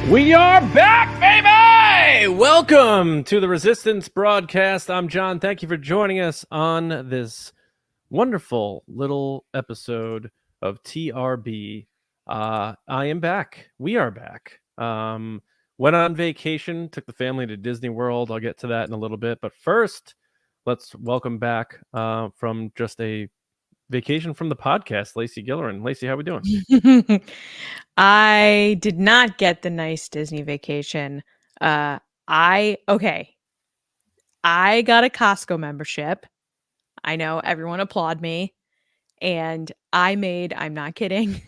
We are back, baby! Welcome to the Resistance broadcast. I'm John. Thank you for joining us on this wonderful little episode of TRB. I am back. We are back. Went on vacation, took the family to Disney World. I'll get to that in a little bit. But first, let's welcome back from just a vacation from the podcast, Lacey Gillerin. Lacey, how we doing? I did not get the nice Disney vacation. I got a Costco membership. I know everyone applaud me. And I made, I'm not kidding,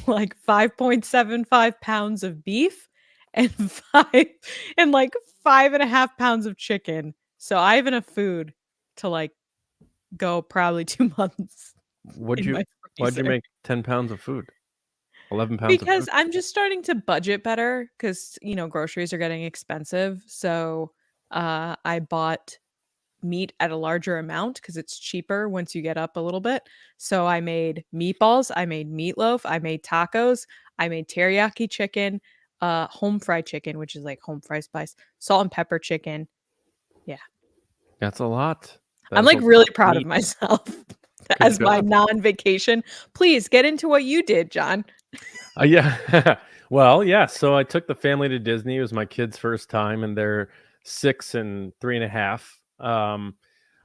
like 5.75 pounds of beef and 5.5 pounds of chicken. So I have enough food to like go probably 2 months. Why'd you make 10 pounds of food? 11 pounds because I'm just starting to budget better because, groceries are getting expensive. So I bought meat at a larger amount because it's cheaper once you get up a little bit. So I made meatballs, I made meatloaf, I made tacos, I made teriyaki chicken, home fried chicken, which is like home fried spice, salt and pepper chicken. Yeah. That's a lot. I'm like really proud of myself as my non-vacation. Please get into what you did, John. Yeah. Well, yeah. So I took the family to Disney. It was my kids' first time, and they're 6 and 3.5.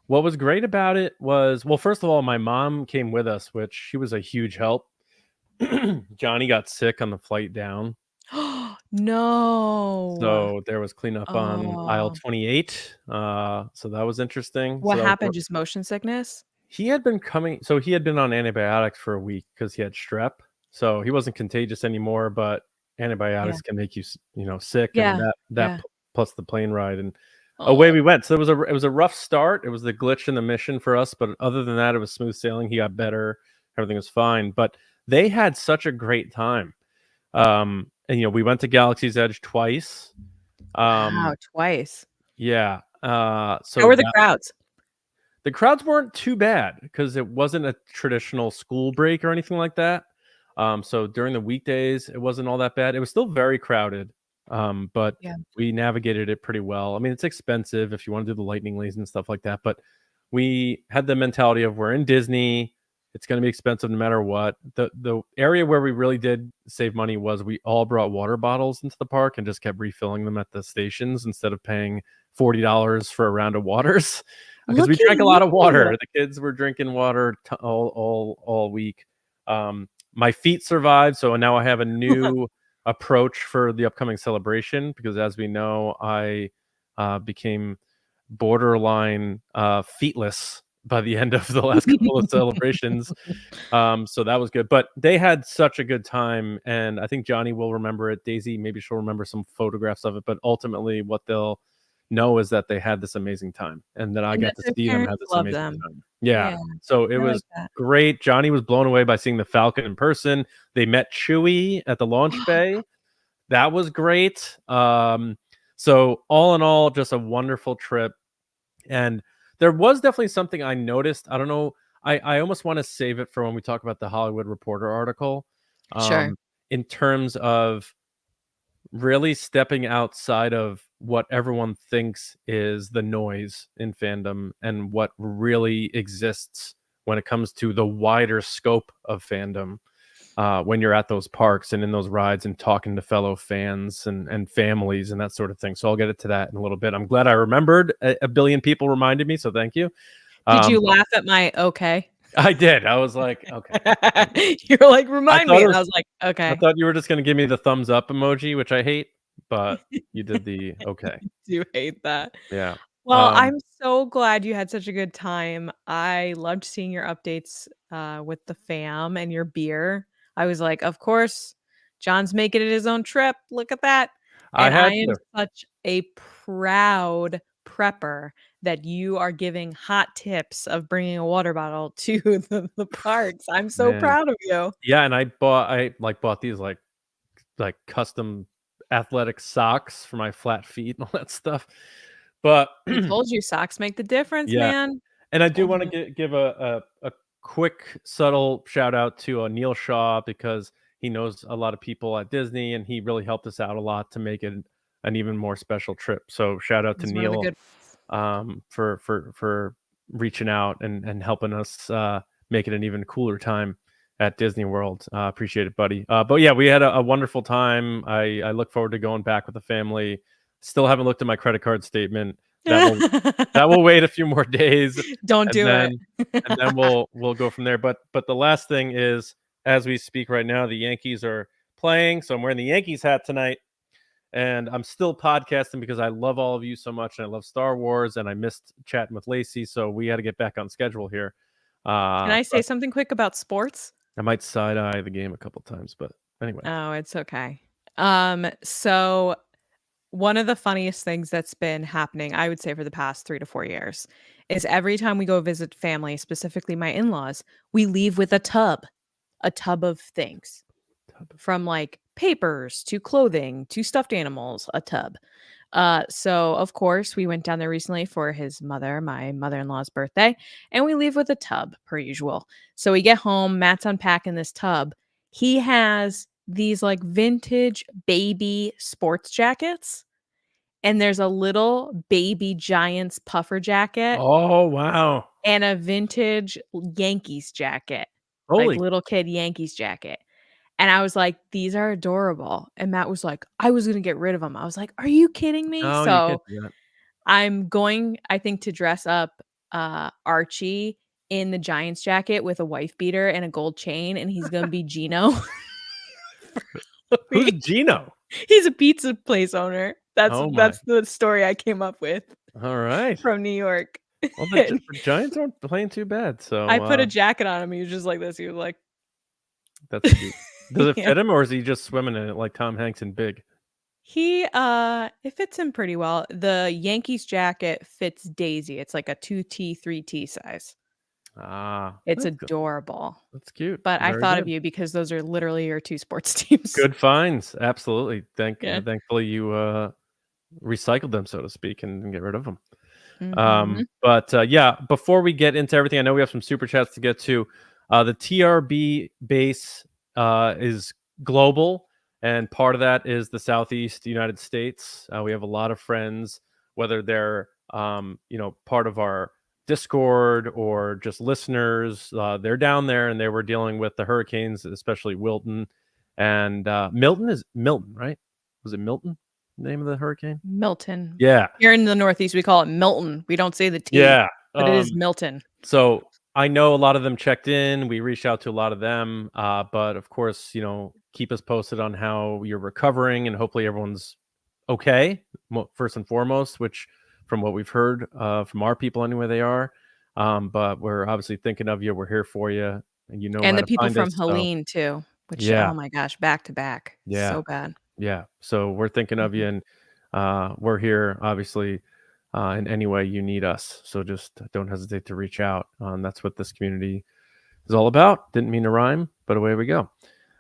What was great about it was, well, first of all, my mom came with us, which she was a huge help. Johnny got sick on the flight down. No. So there was cleanup on aisle 28. So that was interesting. What happened? Just motion sickness? He had been on antibiotics for a week because he had strep. So he wasn't contagious anymore, but antibiotics can make you, sick. Yeah. And that plus the plane ride, and away we went. So it was a rough start. It was the glitch in the mission for us, but other than that, it was smooth sailing. He got better. Everything was fine. But they had such a great time. And we went to Galaxy's Edge twice. Wow, twice. Yeah. So how were the crowds? The crowds weren't too bad because it wasn't a traditional school break or anything like that. So during the weekdays, it wasn't all that bad. It was still very crowded, but we navigated it pretty well. I mean, it's expensive if you want to do the lightning lanes and stuff like that, but we had the mentality of we're in Disney. It's going to be expensive no matter what. The area where we really did save money was we all brought water bottles into the park and just kept refilling them at the stations instead of paying $40 for a round of waters. Because we drank a lot of water. The kids were drinking water all week. My feet survived, so now I have a new approach for the upcoming celebration because, as we know, I became borderline feetless by the end of the last couple of celebrations. So that was good. But they had such a good time, and I think Johnny will remember it. Daisy, maybe she'll remember some photographs of it, but ultimately what they'll know is that they had this amazing time, and then I got to see them have this amazing time. Yeah. So it was great. Johnny was blown away by seeing the Falcon in person. They met Chewie at the launch bay. That was great. So all in all, just a wonderful trip. And there was definitely something I noticed. I don't know. I almost want to save it for when we talk about the Hollywood Reporter article. Sure. In terms of really stepping outside of what everyone thinks is the noise in fandom and what really exists when it comes to the wider scope of fandom when you're at those parks and in those rides and talking to fellow fans and families and that sort of thing. So I'll get to that in a little bit. I'm glad I remembered. A billion people reminded me, so thank you. Did you laugh at my okay? I did. I was like, okay. You were like, remind me. And I was like, okay. I thought you were just going to give me the thumbs up emoji, which I hate, but you did the okay. I do hate that. Yeah. Well, I'm so glad you had such a good time. I loved seeing your updates with the fam and your beer. I was like, of course, John's making it his own trip. Look at that. And I am such a proud prepper that you are giving hot tips of bringing a water bottle to the parks. I'm so proud of you. Yeah, and I bought these like custom athletic socks for my flat feet and all that stuff. But I told you socks make the difference, man. And I do want to give a quick subtle shout out to Neil Shaw because He knows a lot of people at Disney, and he really helped us out a lot to make it an even more special trip. So shout out to He's one of the Neil good for reaching out and helping us make it an even cooler time at Disney World. Appreciate it, buddy. But yeah, we had a wonderful time. I look forward to going back with the family. Still haven't looked at my credit card statement. That will wait a few more days, Don't and do it. then we'll go from there. But the last thing is, as we speak right now, the Yankees are playing, so I'm wearing the Yankees hat tonight. And I'm still podcasting because I love all of you so much, and I love Star Wars, and I missed chatting with Lacey, so we had to get back on schedule here. Can I say something quick about sports? I might side eye the game a couple times, but anyway. Oh, it's okay. So one of the funniest things that's been happening, I would say for the past 3 to 4 years, is every time we go visit family, specifically my in-laws, we leave with a tub of things. From like papers to clothing to stuffed animals, a tub. So of course we went down there recently for my mother-in-law's birthday, and we leave with a tub per usual. So we get home, Matt's unpacking this tub. He has these like vintage baby sports jackets, and there's a little baby Giants puffer jacket Oh wow! and a vintage Yankees jacket, like Holy, little kid Yankees jacket. And I was like, "These are adorable." And Matt was like, "I was gonna get rid of them." I was like, "Are you kidding me?" no, you can't So do that. I'm going, I think, to dress up Archie in the Giants jacket with a wife beater and a gold chain, and he's gonna be Gino. Who's Gino? He's a pizza place owner. That's Oh my! that's the story I came up with All right. from New York. Well, the And Giants aren't playing too bad, I so put a jacket on him. He was just like this. He was like, that's cute. Does it yeah. fit him, or is he just swimming in it like Tom Hanks in Big? It fits him pretty well. The Yankees jacket fits Daisy. It's like a 2T, 3T size. Ah, It's that's good. adorable. That's cute. But I Very thought of good. you because those are literally your 2 sports teams. Good finds. Absolutely. Yeah. Thankfully you recycled them, so to speak, and get rid of them. Mhm. But yeah, before we get into everything, I know we have some super chats to get to. The TRB base is global, and part of that is the Southeast United States. We have a lot of friends, whether they're part of our Discord or just listeners. They're down there, and they were dealing with the hurricanes, especially Wilton and Milton, right? Was it Milton? The name of the hurricane? Milton. Yeah. Here in the Northeast, we call it Milton. We don't say the T, Yeah. but it is Milton. So I know a lot of them checked in. We reached out to a lot of them. But of course, keep us posted on how you're recovering, and hopefully everyone's okay, first and foremost, which from what we've heard from our people anyway, they are. But we're obviously thinking of you. We're here for you, and you know And how the to people find from us. So Helene too, which, yeah, oh my gosh, back to back. yeah. So bad. Yeah. So we're thinking of you, Mhm. and we're here, obviously, in any way you need us. So just don't hesitate to reach out. That's what this community is all about. Didn't mean to rhyme, but away we go.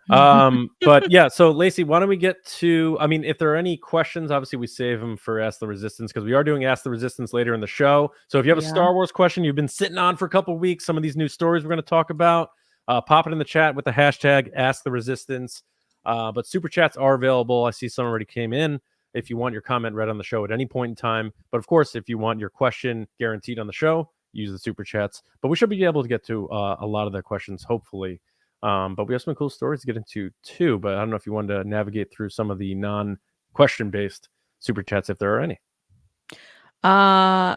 But yeah, so Lacey, why don't we get to, I mean, if there are any questions, obviously we save them for Ask the Resistance, because we are doing Ask the Resistance later in the show. So if you have a Yeah. Star Wars question you've been sitting on for a couple of weeks, some of these new stories we're going to talk about, pop it in the chat with the hashtag Ask the Resistance. But super chats are available. I see some already came in. If you want your comment read on the show at any point in time, but of course, if you want your question guaranteed on the show, use the super chats. But we should be able to get to a lot of their questions, hopefully. But we have some cool stories to get into too. But I don't know if you wanted to navigate through some of the non-question based super chats, if there are any.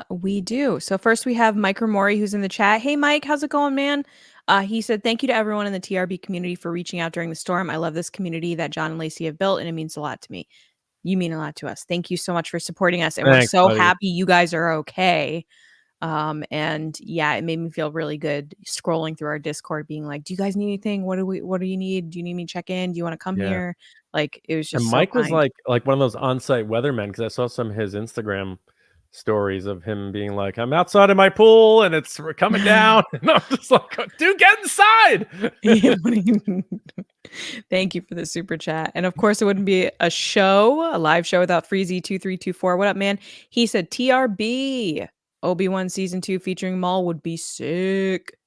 We do. So first we have Mike Ramori, who's in the chat. Hey Mike, how's it going, man? He said, "Thank you to everyone in the TRB community for reaching out during the storm. I love this community that John and Lacey have built, and it means a lot to me. You mean a lot to us. Thank you so much for supporting us, and we're Thanks, so buddy. happy you guys are okay." And yeah, it made me feel really good scrolling through our Discord, being like, "Do you guys need anything? What do you need? Do you need me to check in? Do you want to come Yeah. here?" Like, it was And just so Mike was kind. like one of those on-site weathermen, because I saw some of his Instagram stories of him being like, "I'm outside of my pool and it's coming down," and I'm just like, "Dude, get inside!" Yeah, thank you for the super chat. And of course, it wouldn't be a live show without Freezy2324. What up, man? He said TRB Obi-Wan season 2 featuring Maul would be sick.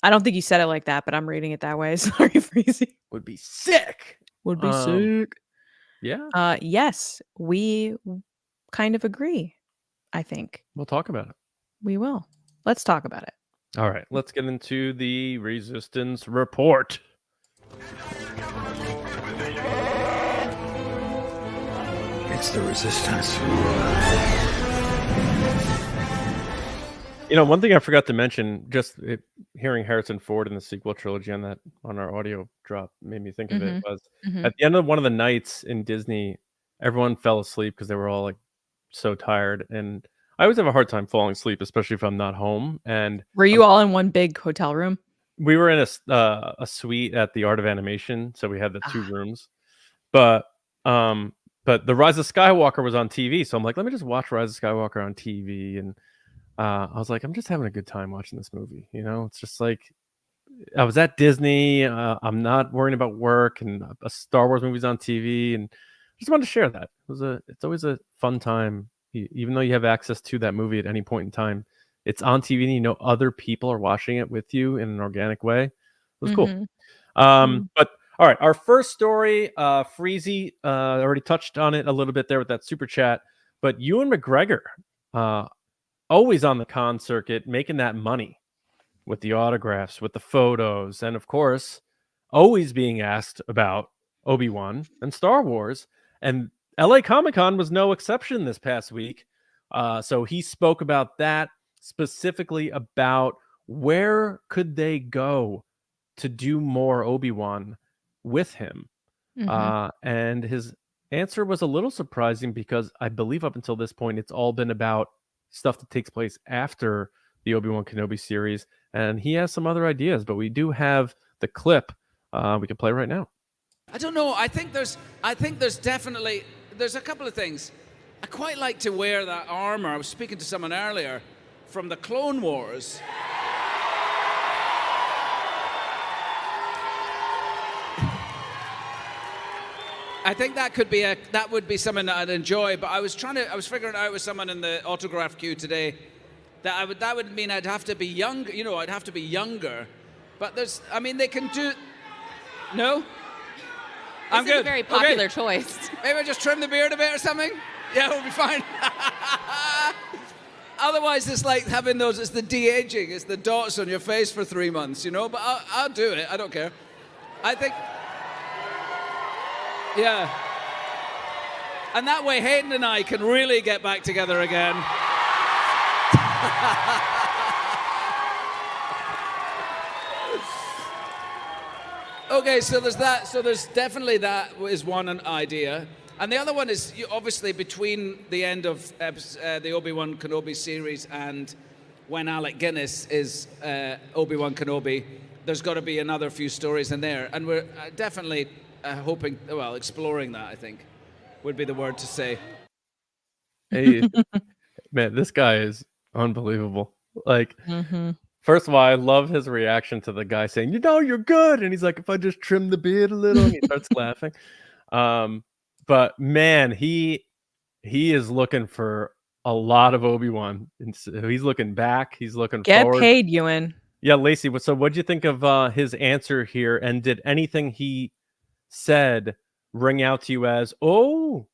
I don't think you said it like that, but I'm reading it that way. Sorry, Freezy. would be sick. Would be sick. Yeah, Yes, we kind of agree, I think. we'll talk about it. We will. Let's talk about it. All right, let's get into the Resistance report. It's the Resistance. You know, one thing I forgot to mention, hearing Harrison Ford in the sequel trilogy on our audio drop made me think of it, was at the end of one of the nights in Disney, everyone fell asleep because they were all like so tired. And I always have a hard time falling asleep, especially if I'm not home. And Were you all in one big hotel room? we were in a suite at the Art of Animation, so we had the two Ah. rooms. But the Rise of Skywalker was on TV, so I'm like, let me just watch Rise of Skywalker on TV. And I was like, I'm just having a good time watching this movie. You know, it's just like I was at Disney. I'm not worrying about work, and a Star Wars movie's on TV, and I just wanted to share that. It's always a fun time, even though you have access to that movie at any point in time. It's on TV, and you know other people are watching it with you in an organic way. It was cool. But all right, our first story, Freezy already touched on it a little bit there with that super chat, but Ewan McGregor, always on the con circuit, making that money with the autographs, with the photos, and of course, always being asked about Obi-Wan and Star Wars. And LA Comic-Con was no exception this past week. So he spoke about that, specifically about where could they go to do more Obi-Wan with him. And his answer was a little surprising because I believe up until this point, it's all been about stuff that takes place after the Obi-Wan Kenobi series. And he has some other ideas, but we do have the clip we can play right now. I don't know. I think there's definitely a couple of things. I quite like to wear that armor. I was speaking to someone earlier from the Clone Wars. I think that would be something that I'd enjoy. But I was figuring out with someone in the autograph queue today that would mean I'd have to be young. You know, I'd have to be younger. But they can do. No. I'm good. This is a very popular choice. Maybe I just trim the beard a bit or something. Yeah, we'll be fine. Otherwise, it's like having it's the de-aging. It's the dots on your face for 3 months, you know? But I'll do it. I don't care. I think... Yeah. And that way, Hayden and I can really get back together again. Okay, so there's that. So there's definitely that is one idea. And the other one is obviously between the end of the Obi-Wan Kenobi series and when Alec Guinness is Obi-Wan Kenobi, there's got to be another few stories in there. And we're definitely exploring that, I think, would be the word to say. Hey, man, this guy is unbelievable. Like, first of all, I love his reaction to the guy saying, you're good. And he's like, if I just trim the beard a little, and he starts laughing. But man, he is looking for a lot of Obi-Wan. He's looking back. He's looking forward. Get paid, Ewan. Yeah, Lacey. So what'd you think of his answer here? And did anything he said ring out to you as, oh,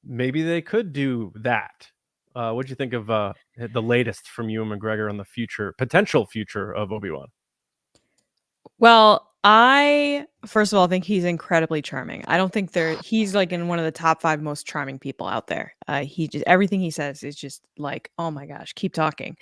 maybe they could do that? What'd you think of the latest from Ewan McGregor on the potential future of Obi-Wan? Well, I first of all think he's incredibly charming. I don't think he's like in one of the top 5 most charming people out there. Everything he says is just like, oh my gosh, keep talking.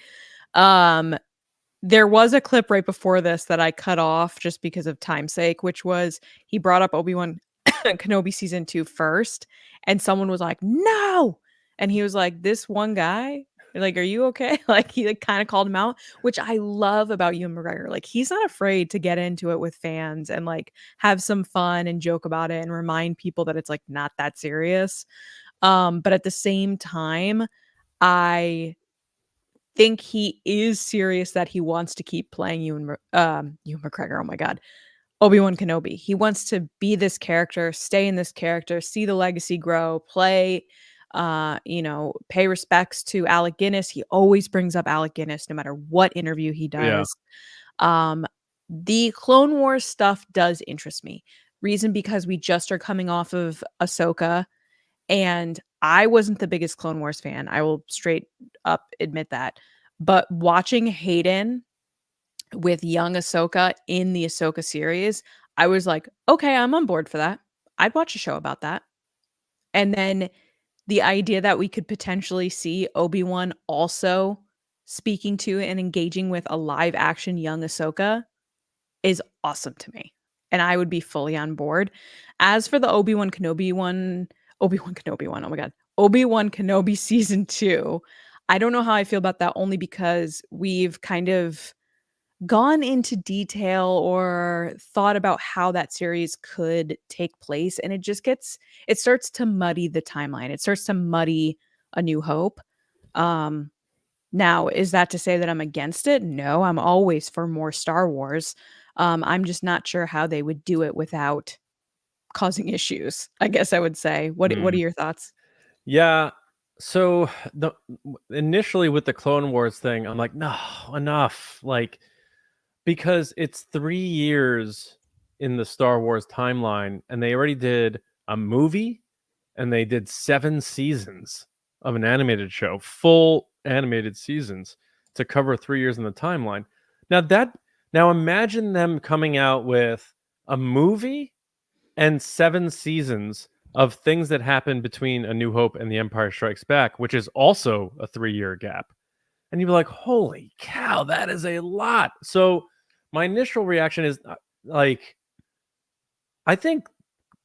There was a clip right before this that I cut off just because of time's sake, which was he brought up Obi-Wan Kenobi season 2 first, and someone was like, no. And he was like, this one guy, like, are you okay? Like, he kind of called him out, which I love about Ewan McGregor. Like, he's not afraid to get into it with fans and like have some fun and joke about it and remind people that it's like not that serious. But at the same time, I think he is serious that he wants to keep playing Ewan McGregor. Oh my God. Obi-Wan Kenobi. He wants to be this character, stay in this character, see the legacy grow, play, pay respects to Alec Guinness. He always brings up Alec Guinness no matter what interview he does. The Clone Wars stuff does interest me. reason because we just are coming off of Ahsoka, and I wasn't the biggest Clone Wars fan. I will straight up admit that. But watching Hayden with young Ahsoka in the Ahsoka series, I was like, okay, I'm on board for that. I'd watch a show about that. And then the idea that we could potentially see Obi-Wan also speaking to and engaging with a live action young Ahsoka is awesome to me. And I would be fully on board. As for the Obi-Wan Kenobi one, oh my God, Obi-Wan Kenobi season 2, I don't know how I feel about that only because we've kind of gone into detail or thought about how that series could take place, and it starts to muddy the timeline. It starts to muddy A New Hope. Now, is that to say that I'm against it? No, I'm always for more Star Wars. I'm just not sure how they would do it without causing issues, I guess I would say. What are your thoughts? Yeah. So initially with the Clone Wars thing, I'm like, no, enough. Like, because it's 3 years in the Star Wars timeline, and they already did a movie, and they did 7 seasons of an animated show, full animated seasons to cover 3 years in the timeline. Now imagine them coming out with a movie and 7 seasons of things that happened between A New Hope and The Empire Strikes Back, which is also a 3-year gap. And you'd be like, "Holy cow, that is a lot." So my initial reaction is like, I think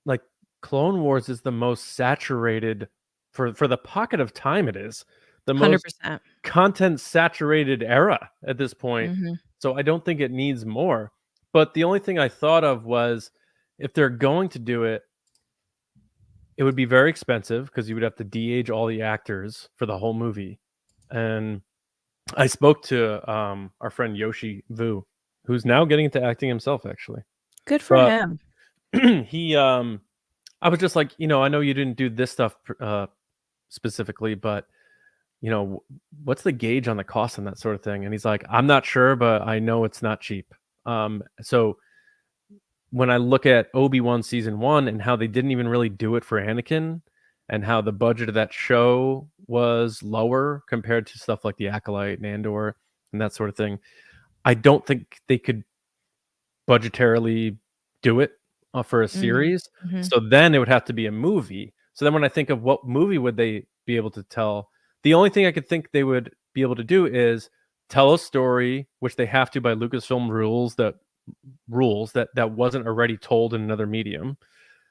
like Clone Wars is the most saturated for the pocket of time it is, the most 100%. content saturated era at this point. Mhm. So I don't think it needs more. But the only thing I thought of was if they're going to do it, it would be very expensive because you would have to de-age all the actors for the whole movie. And I spoke to our friend Yoshi Vu, who's now getting into acting himself, actually. Good for But him. he, I was just like, I know you didn't do this stuff specifically, but what's the gauge on the cost and that sort of thing? And he's like, I'm not sure, but I know it's not cheap. So when I look at Obi-Wan season 1 and how they didn't even really do it for Anakin, and how the budget of that show was lower compared to stuff like The Acolyte and Andor and that sort of thing, I don't think they could budgetarily do it for a series. Mhm. So then it would have to be a movie. So then when I think of what movie would they be able to tell, the only thing I could think they would be able to do is tell a story, which they have to by Lucasfilm rules that wasn't already told in another medium.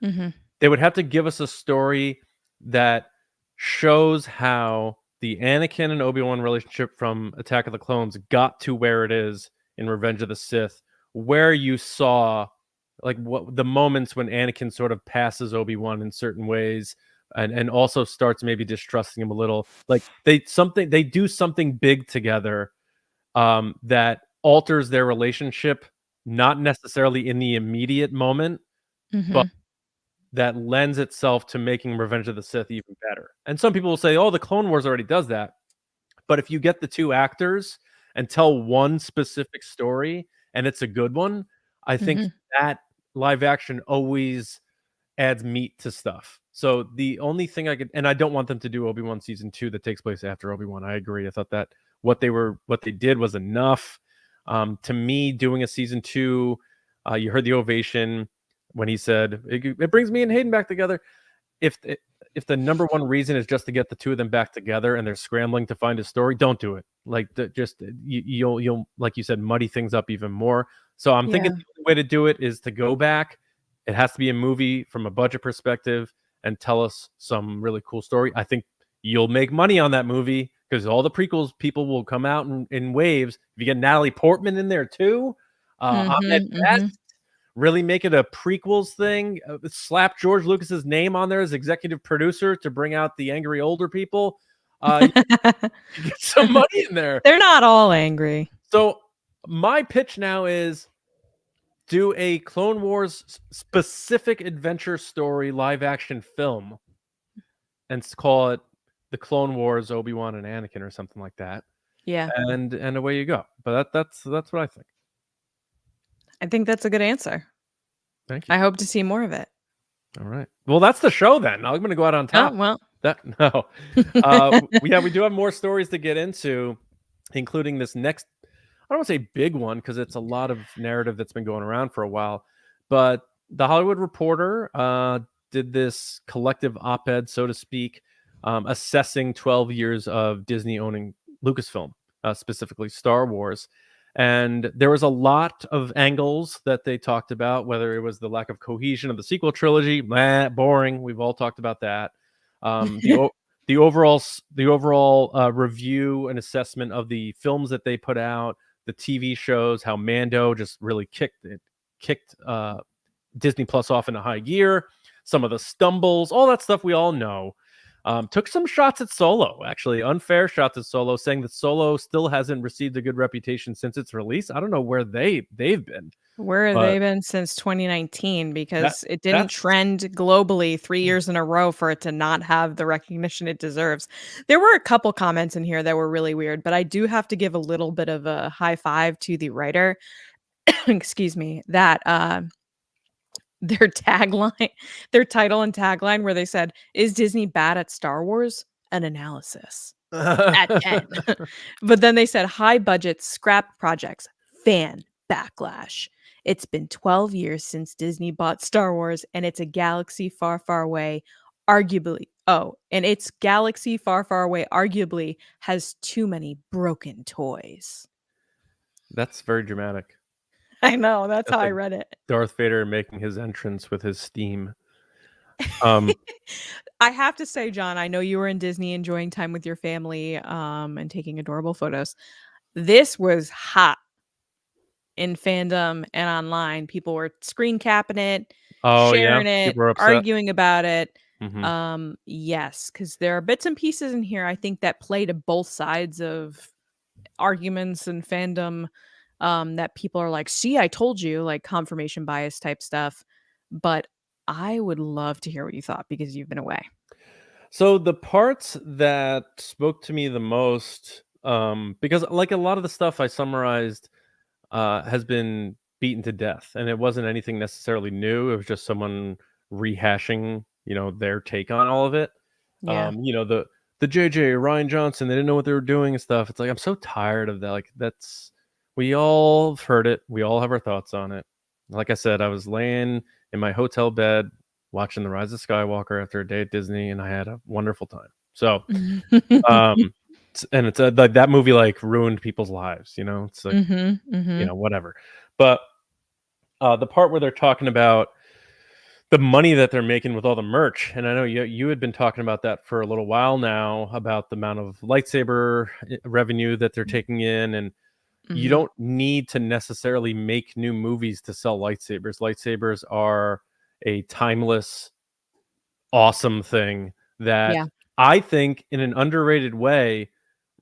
Mhm. They would have to give us a story that shows how the Anakin and Obi-Wan relationship from Attack of the Clones got to where it is in Revenge of the Sith, where you saw like what the moments when Anakin sort of passes Obi-Wan in certain ways, and also starts maybe distrusting him a little. Like they do something big together that alters their relationship, not necessarily in the immediate moment, but Mhm. that lends itself to making Revenge of the Sith even better. And some people will say, "Oh, the Clone Wars already does that." But if you get the 2 actors and tell one specific story and it's a good one, I think Mhm. that live action always adds meat to stuff. So the only thing and I don't want them to do Obi-Wan season 2 that takes place after Obi-Wan. I agree. I thought that what they did was enough. To me, doing a season 2, you heard the ovation when he said, "It brings me and Hayden back together." If if the number one reason is just to get the 2 of them back together and they're scrambling to find a story, don't do it. Like you'll like you said, muddy things up even more. So I'm thinking Yeah. the only way to do it is to go back. It has to be a movie from a budget perspective and tell us some really cool story. I think you'll make money on that movie because all the prequels people will come out in waves. If you get Natalie Portman in there too, Ahmed Mhm. Mhm. Best, really make it a prequels thing. Slap George Lucas's name on there as executive producer to bring out the angry older people. You get some money in there. They're not all angry. So my pitch now is do a Clone Wars specific adventure story live action film and call it the Clone Wars Obi-Wan and Anakin or something like that. Yeah. And away you go. But that's what I think. I think that's a good answer. Thank you. I hope to see more of it. All right. Well, that's the show then. I'm going to go out on top. Oh, well. We do have more stories to get into, including this next. I don't want to say big one because it's a lot of narrative that's been going around for a while, but the Hollywood Reporter did this collective op-ed, so to speak, assessing 12 years of Disney owning Lucasfilm, specifically Star Wars. And there was a lot of angles that they talked about, whether it was the lack of cohesion of the sequel trilogy, boring. We've all talked about that. The overall review and assessment of the films that they put out, the TV shows, how Mando just really kicked Disney Plus off into high gear, some of the stumbles, all that stuff we all know. Took some shots at Solo, actually, unfair shots at Solo, saying that Solo still hasn't received a good reputation since its release. I don't know where they've been. Where have they been since 2019? Because it didn't trend globally 3 years in a row for it to not have the recognition it deserves. There were a couple comments in here that were really weird, but I do have to give a little bit of a high five to the writer. Excuse me, that their tagline, their title and tagline, where they said, "Is Disney bad at Star Wars? An analysis." At 10. But then they said, "High budget scrap projects, fan backlash. It's been 12 years since Disney bought Star Wars, and it's a galaxy far, far away, arguably. Oh, and its galaxy far, far away arguably has too many broken toys." That's very dramatic. I know, that's how I read it. Darth Vader making his entrance with his steam. I have to say, John, I know you were in Disney enjoying time with your family and taking adorable photos. This was hot in fandom and online. People were screen capping it, sharing it, arguing about it. Yes, because there are bits and pieces in here, I think, that play to both sides of arguments and fandom, that people are like, "See, I told you," like confirmation bias type stuff. But I would love to hear what you thought because you've been away. So the parts that spoke to me the most, because like a lot of the stuff I summarized has been beaten to death, and it wasn't anything necessarily new. It was just someone rehashing, their take on all of it. Yeah. The JJ Ryan Johnson, they didn't know what they were doing and stuff. It's like, I'm so tired of that. Like, we all have heard it. We all have our thoughts on it. Like I said, I was laying in my hotel bed watching The Rise of Skywalker after a day at Disney, and I had a wonderful time. So, and it's like that movie like ruined people's lives. It's like, whatever. But the part where they're talking about the money that they're making with all the merch, and I know you had been talking about that for a little while now, about the amount of lightsaber revenue that they're taking in, and you don't need to necessarily make new movies to sell lightsabers. Lightsabers are a timeless, awesome thing that I think, in an underrated way,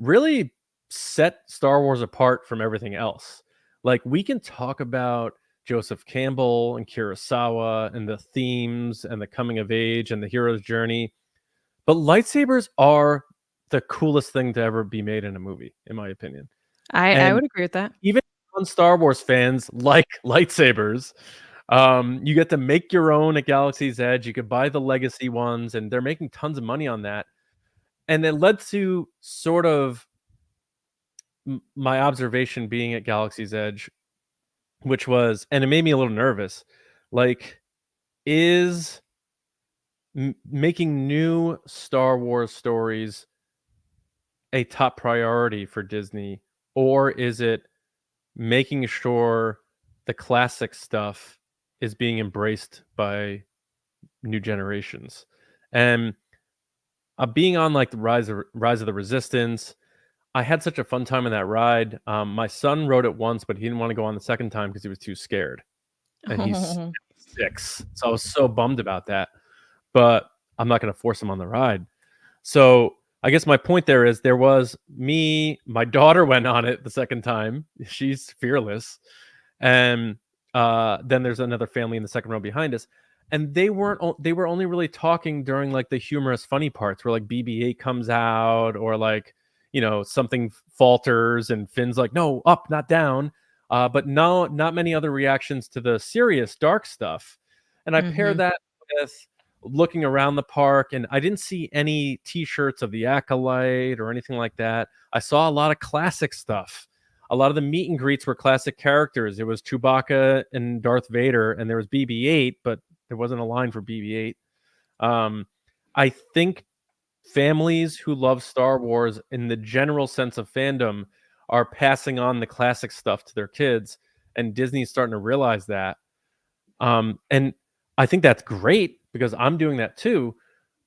really set Star Wars apart from everything else. Like, we can talk about Joseph Campbell and Kurosawa and the themes and the coming of age and the hero's journey, but lightsabers are the coolest thing to ever be made in a movie, in my opinion. I would agree with that. Even non-Star Wars fans like lightsabers. You get to make your own at Galaxy's Edge. You could buy the legacy ones, and they're making tons of money on that. And it led to sort of my observation being at Galaxy's Edge, which was, and it made me a little nervous, like, is making new Star Wars stories a top priority for Disney, or is it making sure the classic stuff is being embraced by new generations? And being on like the Rise of the Resistance, I had such a fun time in that ride. My son rode it once, but he didn't want to go on the second time because he was too scared. And he's 6. So I was so bummed about that. But I'm not going to force him on the ride. So I guess my point there is, there was me, my daughter went on it the second time. She's fearless. And then there's another family in the second row behind us. And they were only really talking during like the humorous, funny parts where like BB-8 comes out, or like, something falters and Finn's like, no, up, not down. But no, not many other reactions to the serious, dark stuff. And I pair that with looking around the park, and I didn't see any T-shirts of the Acolyte or anything like that. I saw a lot of classic stuff. A lot of the meet and greets were classic characters. It was Chewbacca and Darth Vader, and there was BB-8, but there wasn't a line for BB-8. I think families who love Star Wars in the general sense of fandom are passing on the classic stuff to their kids, and Disney's starting to realize that. And I think that's great because I'm doing that too.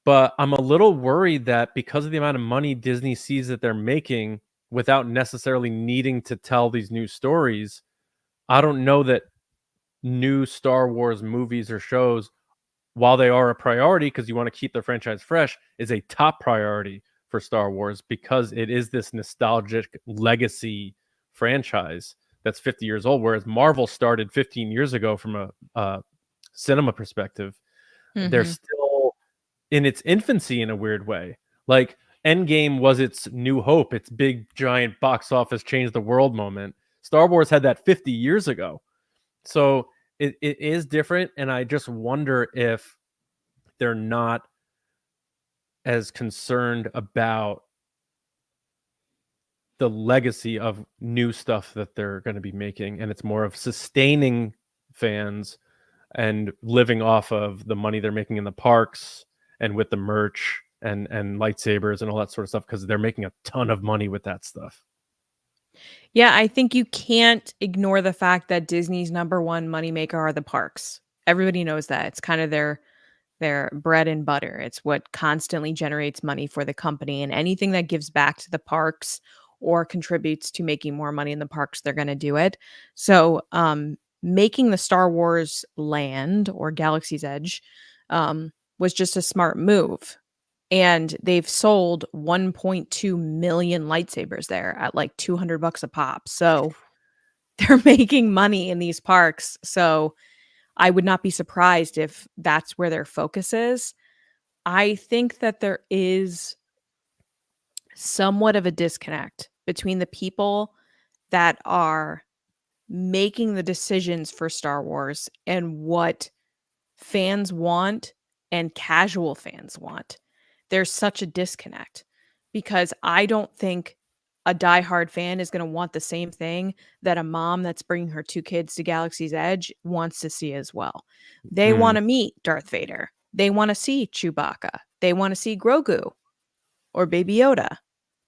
But I'm a little worried that because of the amount of money Disney sees that they're making without necessarily needing to tell these new stories, I don't know that new Star Wars movies or shows, while they are a priority because you want to keep the franchise fresh, is a top priority for Star Wars because it is this nostalgic legacy franchise that's 50 years old, whereas Marvel started 15 years ago from a cinema perspective. They're still in its infancy in a weird way. Like Endgame was its new hope, its big giant box office change the world moment. Star Wars had that 50 years ago. So it is different, and I just wonder if they're not as concerned about the legacy of new stuff that they're going to be making, and it's more of sustaining fans and living off of the money they're making in the parks and with the merch and lightsabers and all that sort of stuff, because they're making a ton of money with that stuff. Yeah, I think you can't ignore the fact that Disney's number one moneymaker are the parks. Everybody knows that. It's kind of their bread and butter. It's what constantly generates money for the company, and anything that gives back to the parks or contributes to making more money in the parks, they're going to do it. So, making the Star Wars land or Galaxy's Edge was just a smart move. And they've sold 1.2 million lightsabers there at like $200 a pop. So they're making money in these parks. So I would not be surprised if that's where their focus is. I think that there is somewhat of a disconnect between the people that are making the decisions for Star Wars and what fans want and casual fans want. There's such a disconnect because I don't think a diehard fan is going to want the same thing that a mom that's bringing her two kids to Galaxy's Edge wants to see as well. They want to meet Darth Vader. They want to see Chewbacca. They want to see Grogu or Baby Yoda.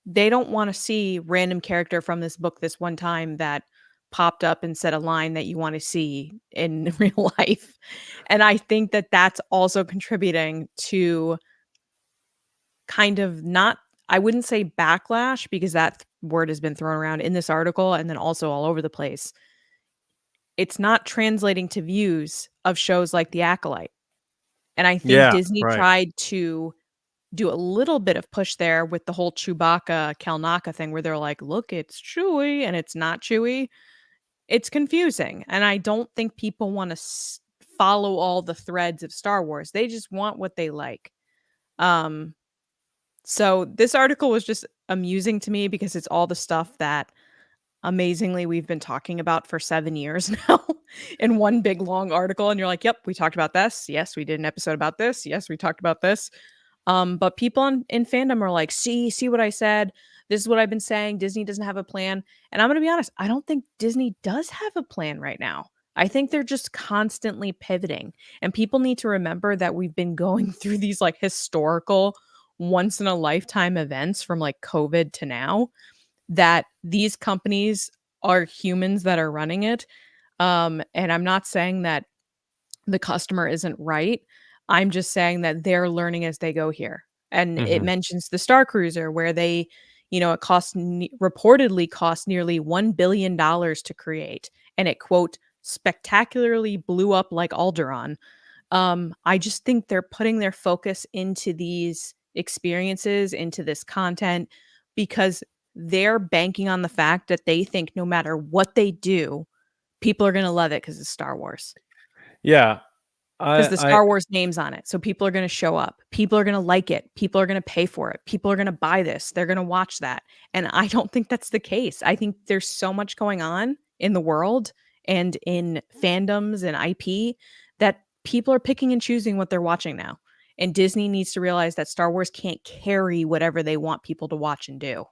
They don't want to see random character from this book this one time that popped up and said a line that you want to see in real life. And I think that that's also contributing to kind of not, I wouldn't say backlash because that word has been thrown around in this article and then also all over the place. It's not translating to views of shows like The Acolyte. And I think Disney tried to do a little bit of push there with the whole Chewbacca Kalnaka thing where they're like, look, it's Chewie and it's not Chewie. It's confusing. And I don't think people want to follow all the threads of Star Wars. They just want what they like. So this article was just amusing to me because it's all the stuff that amazingly we've been talking about for 7 years now in one big long article. And you're like, yep, we talked about this. Yes, we did an episode about this. Yes, we talked about this. But people in fandom are like, see what I said. This is what I've been saying. Disney doesn't have a plan. And I'm going to be honest, I don't think Disney does have a plan right now. I think they're just constantly pivoting. And people need to remember that we've been going through these like historical once in a lifetime events from like COVID to now, that these companies are humans that are running it. And I'm not saying that the customer isn't right. I'm just saying that they're learning as they go here. And it mentions the Star Cruiser where they, it reportedly cost nearly $1 billion to create. And it, quote, spectacularly blew up like Alderaan. I just think they're putting their focus into these experiences, into this content, because they're banking on the fact that they think no matter what they do, people are going to love it because it's Star Wars. Yeah. Because the Star Wars name's on it. So people are going to show up. People are going to like it. People are going to pay for it. People are going to buy this. They're going to watch that. And I don't think that's the case. I think there's so much going on in the world and in fandoms and IP that people are picking and choosing what they're watching now. And Disney needs to realize that Star Wars can't carry whatever they want people to watch and do.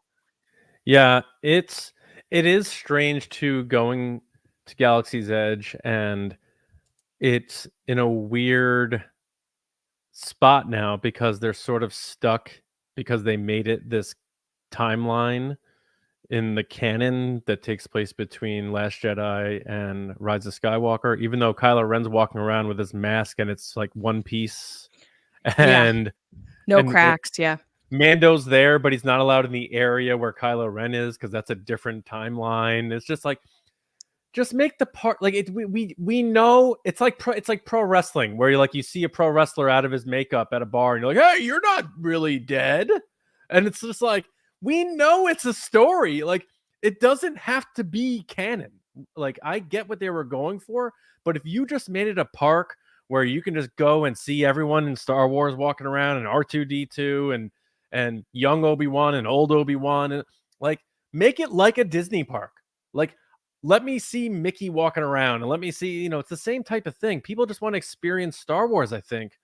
Yeah, it is strange to going to Galaxy's Edge, and it's in a weird spot now because they're sort of stuck because they made it this timeline in the canon that takes place between Last Jedi and Rise of Skywalker, even though Kylo Ren's walking around with his mask and it's like one piece Yeah. and No and cracks. Yeah. Mando's there, but he's not allowed in the area where Kylo Ren is because that's a different timeline. It's just like, just make the part like it. We know it's like pro wrestling where you see a pro wrestler out of his makeup at a bar and you're like, hey, you're not really dead, and it's just like, we know it's a story. Like, it doesn't have to be canon. Like, I get what they were going for, but if you just made it a park where you can just go and see everyone in Star Wars walking around and R2D2 and young Obi-Wan and old Obi-Wan, and like, make it like a Disney park. Like, let me see Mickey walking around and let me see, it's the same type of thing. People just want to experience Star Wars, I think,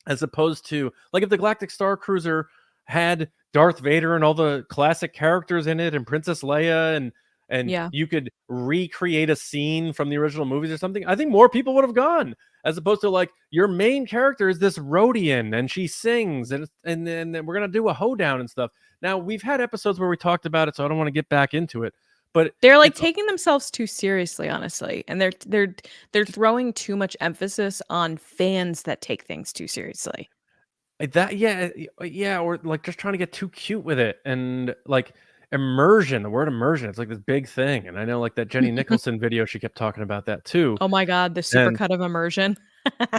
as opposed to like if the Galactic Star Cruiser had Darth Vader and all the classic characters in it and Princess Leia and Yeah. you could recreate a scene from the original movies or something, I think more people would have gone, as opposed to like, your main character is this Rhodian and she sings and then we're going to do a hoedown and stuff. Now, we've had episodes where we talked about it, so I don't want to get back into it. But They're like taking themselves too seriously, honestly, and they're throwing too much emphasis on fans that take things too seriously. that, yeah, or like just trying to get too cute with it, and like immersion. The word immersion, it's like this big thing, and I know like that Jenny Nicholson video, she kept talking about that too. Oh my god, the And supercut of immersion.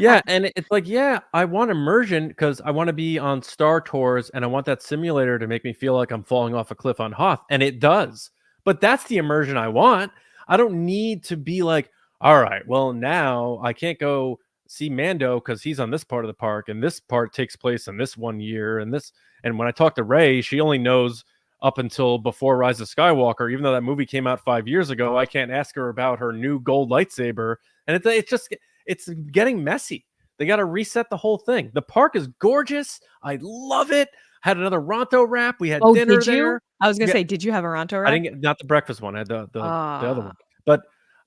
yeah, and it's like, yeah, I want immersion because I want to be on Star Tours and I want that simulator to make me feel like I'm falling off a cliff on Hoth, and it does. But that's the immersion I want. I don't need to be like, all right, well, now I can't go see Mando because he's on this part of the park, and this part takes place in this one year, and this. And when I talk to Rey, she only knows up until before Rise of Skywalker, even though that movie came out 5 years ago. I can't ask her about her new gold lightsaber, and it's getting messy. They got to reset the whole thing. The park is gorgeous. I love it. Had another Ronto wrap. We had dinner did you? there. I was gonna Yeah. say, did you have a Ronto I wrap? didn't get, not the breakfast one. I had the other one. Ah. But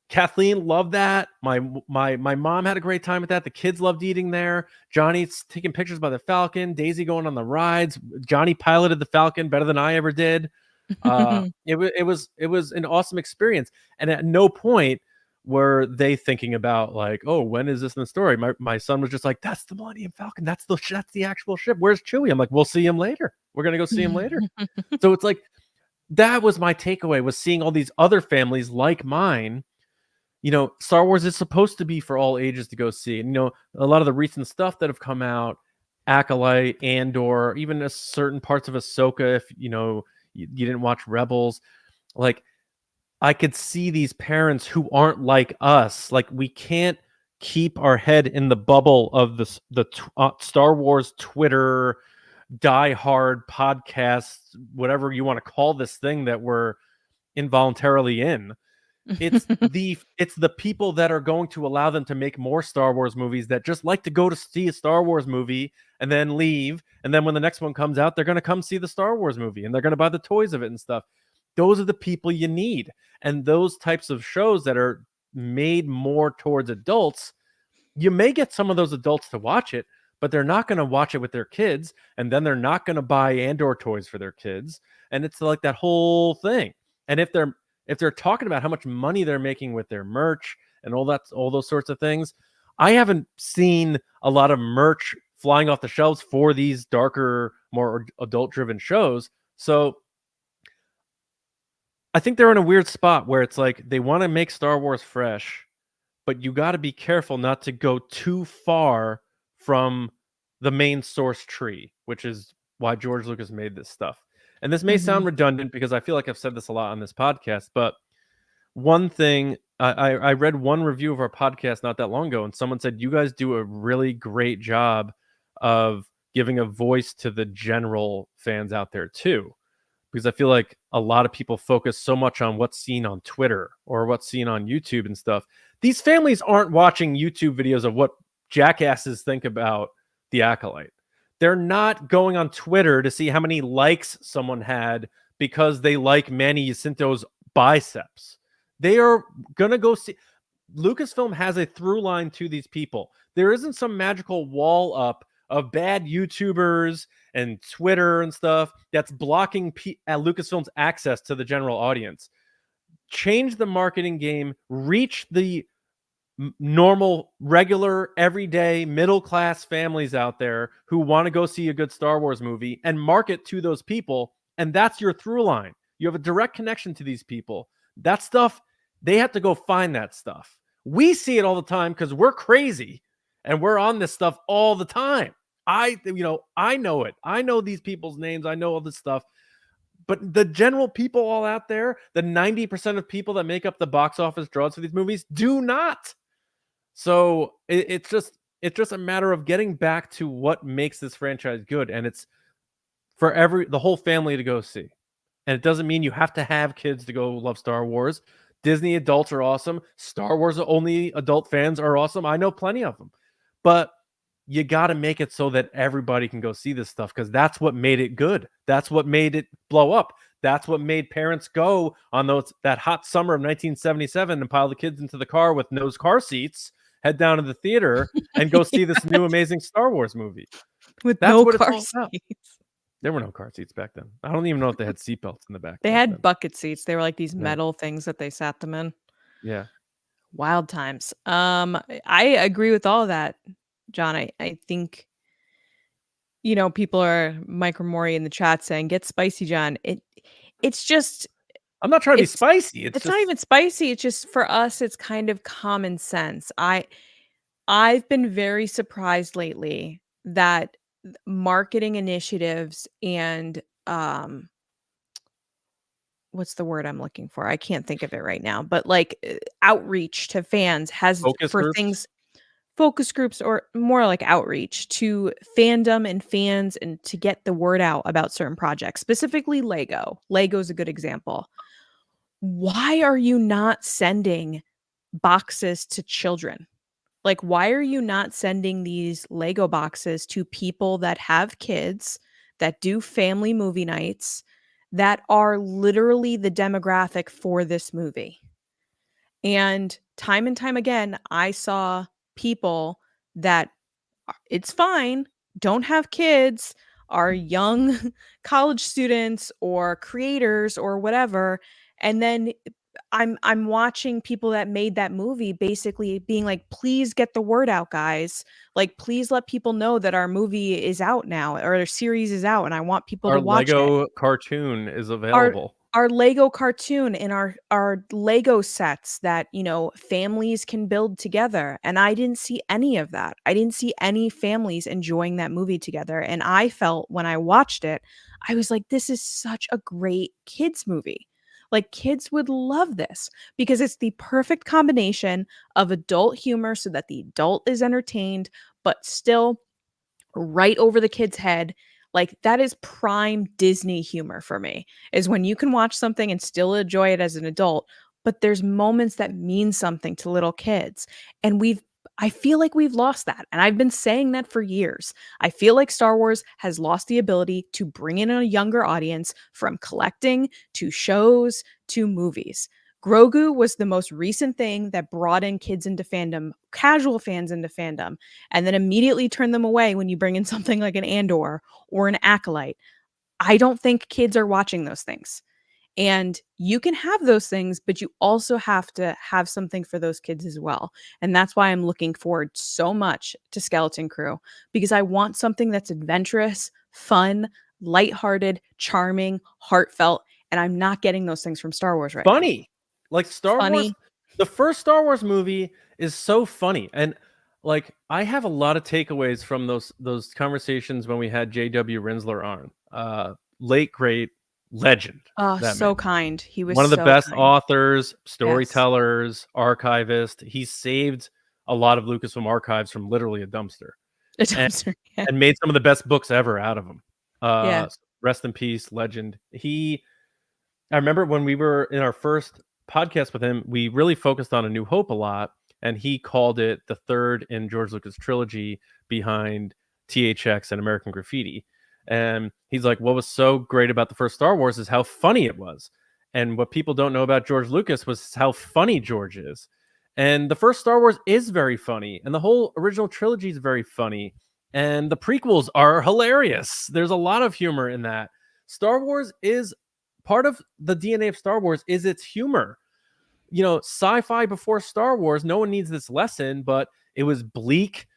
Kathleen loved that. My mom had a great time with that. The kids loved eating there. Johnny's taking pictures by the Falcon. Daisy going on the rides. Johnny piloted the Falcon better than I ever did. It was an awesome experience. And at no point were they thinking about like, oh, when is this in the story? My son was just like, that's the Millennium Falcon. That's the actual ship. Where's Chewie? I'm like, we'll see him later. We're gonna go see him later. So it's like, that was my takeaway, was seeing all these other families like mine. Star Wars is supposed to be for all ages to go see. And, a lot of the recent stuff that have come out, Acolyte, Andor, even a certain parts of Ahsoka, if you didn't watch Rebels, like, I could see these parents who aren't like us. Like, we can't keep our head in the bubble of the Star Wars Twitter diehard podcast, whatever you want to call this thing that we're involuntarily in. It's the people that are going to allow them to make more Star Wars movies that just like to go to see a Star Wars movie and then leave, and then when the next one comes out, they're going to come see the Star Wars movie and they're going to buy the toys of it and stuff. Those are the people you need. And those types of shows that are made more towards adults, you may get some of those adults to watch it, but they're not going to watch it with their kids, and then they're not going to buy Andor toys for their kids, and it's like that whole thing. And if they're talking about how much money they're making with their merch and all those sorts of things, I haven't seen a lot of merch flying off the shelves for these darker, more adult-driven shows. So I think they're in a weird spot where it's like they want to make Star Wars fresh, but you got to be careful not to go too far from the main source tree, which is why George Lucas made this stuff. And this may sound redundant because I feel like I've said this a lot on this podcast, but one thing, I read one review of our podcast not that long ago, and someone said, you guys do a really great job of giving a voice to the general fans out there too. Because I feel like a lot of people focus so much on what's seen on Twitter or what's seen on YouTube and stuff. These families aren't watching YouTube videos of what jackasses think about The Acolyte. They're not going on Twitter to see how many likes someone had because they like Manny Jacinto's biceps. They are gonna go see. Lucasfilm has a through line to these people. There isn't some magical wall up of bad YouTubers and Twitter and stuff that's blocking Lucasfilm's access to the general audience. Change the marketing game, reach the normal, regular, everyday, middle-class families out there who want to go see a good Star Wars movie and market to those people, and that's your through line. You have a direct connection to these people. That stuff, they have to go find that stuff. We see it all the time because we're crazy and we're on this stuff all the time. I know it. I know these people's names. I know all this stuff. But the general people all out there, the 90% of people that make up the box office draws for these movies do not. So it's just a matter of getting back to what makes this franchise good, and it's for the whole family to go see. And it doesn't mean you have to have kids to go love Star Wars. Disney adults are awesome. Star Wars only adult fans are awesome. I know plenty of them. But you got to make it so that everybody can go see this stuff, because that's what made it good. That's what made it blow up. That's what made parents go on that hot summer of 1977 and pile the kids into the car with no car seats, head down to the theater and go see this new amazing Star Wars movie. With That's no what car it's all about. seats. There were no car seats back then. I don't even know if they had seatbelts in the back. They back had then. bucket seats. They were like these Yeah. metal things that they sat them in. Yeah. Wild times. I agree with all of that, John. I think, people are Mike Mori in the chat saying, "Get spicy, John." It's just I'm not trying to be spicy. It's not even spicy. It's just, for us, it's kind of common sense. I've been very surprised lately that marketing initiatives and what's the word I'm looking for? I can't think of it right now, but like outreach to fans has Focus for groups? things, focus groups, or more like outreach to fandom and fans, and to get the word out about certain projects, specifically Lego. Lego's a good example. Why are you not sending boxes to children? Like, why are you not sending these Lego boxes to people that have kids, that do family movie nights, that are literally the demographic for this movie? And time again, I saw people that it's fine, don't have kids, are young college students or creators or whatever, and then I'm watching people that made that movie basically being like, "Please get the word out, guys. Like, please let people know that our movie is out now, or our series is out, and I want people Our to watch it." Lego cartoon is Our available. our Lego cartoon and our Lego sets that, families can build together, and I didn't see any of that. I didn't see any families enjoying that movie together, and I felt when I watched it, I was like, "This is such a great kids movie." Like, kids would love this because it's the perfect combination of adult humor so that the adult is entertained, but still right over the kid's head. Like, that is prime Disney humor for me, is when you can watch something and still enjoy it as an adult, but there's moments that mean something to little kids. And I feel like we've lost that. And I've been saying that for years. I feel like Star Wars has lost the ability to bring in a younger audience, from collecting to shows to movies. Grogu was the most recent thing that brought in kids into fandom, casual fans into fandom, and then immediately turn them away when you bring in something like an Andor or an Acolyte. I don't think kids are watching those things. And you can have those things, but you also have to have something for those kids as well. And that's why I'm looking forward so much to Skeleton Crew, because I want something that's adventurous, fun, lighthearted, charming, heartfelt, and I'm not getting those things from Star Wars right now. Funny. Like Star Wars, the first Star Wars movie is so funny. And like, I have a lot of takeaways from those conversations when we had J.W. Rinsler on. Late great legend. Oh, so man. kind. He was one of the so best kind. authors, storytellers, archivist. He saved a lot of Lucasfilm archives from literally a dumpster. And made some of the best books ever out of them. Rest in peace, legend. I remember when we were in our first podcast with him, we really focused on A New Hope a lot. and he called it the third in George Lucas trilogy behind THX and American Graffiti. And he's like, what was so great about the first Star Wars is how funny it was. And what people don't know about George Lucas was how funny George is. And the first Star Wars is very funny, and the whole original trilogy is very funny, and the prequels are hilarious. There's a lot of humor in that. Star Wars is part of the DNA of Star Wars is its humor. You know, sci-fi before Star Wars, no one needs this lesson, but it was bleak.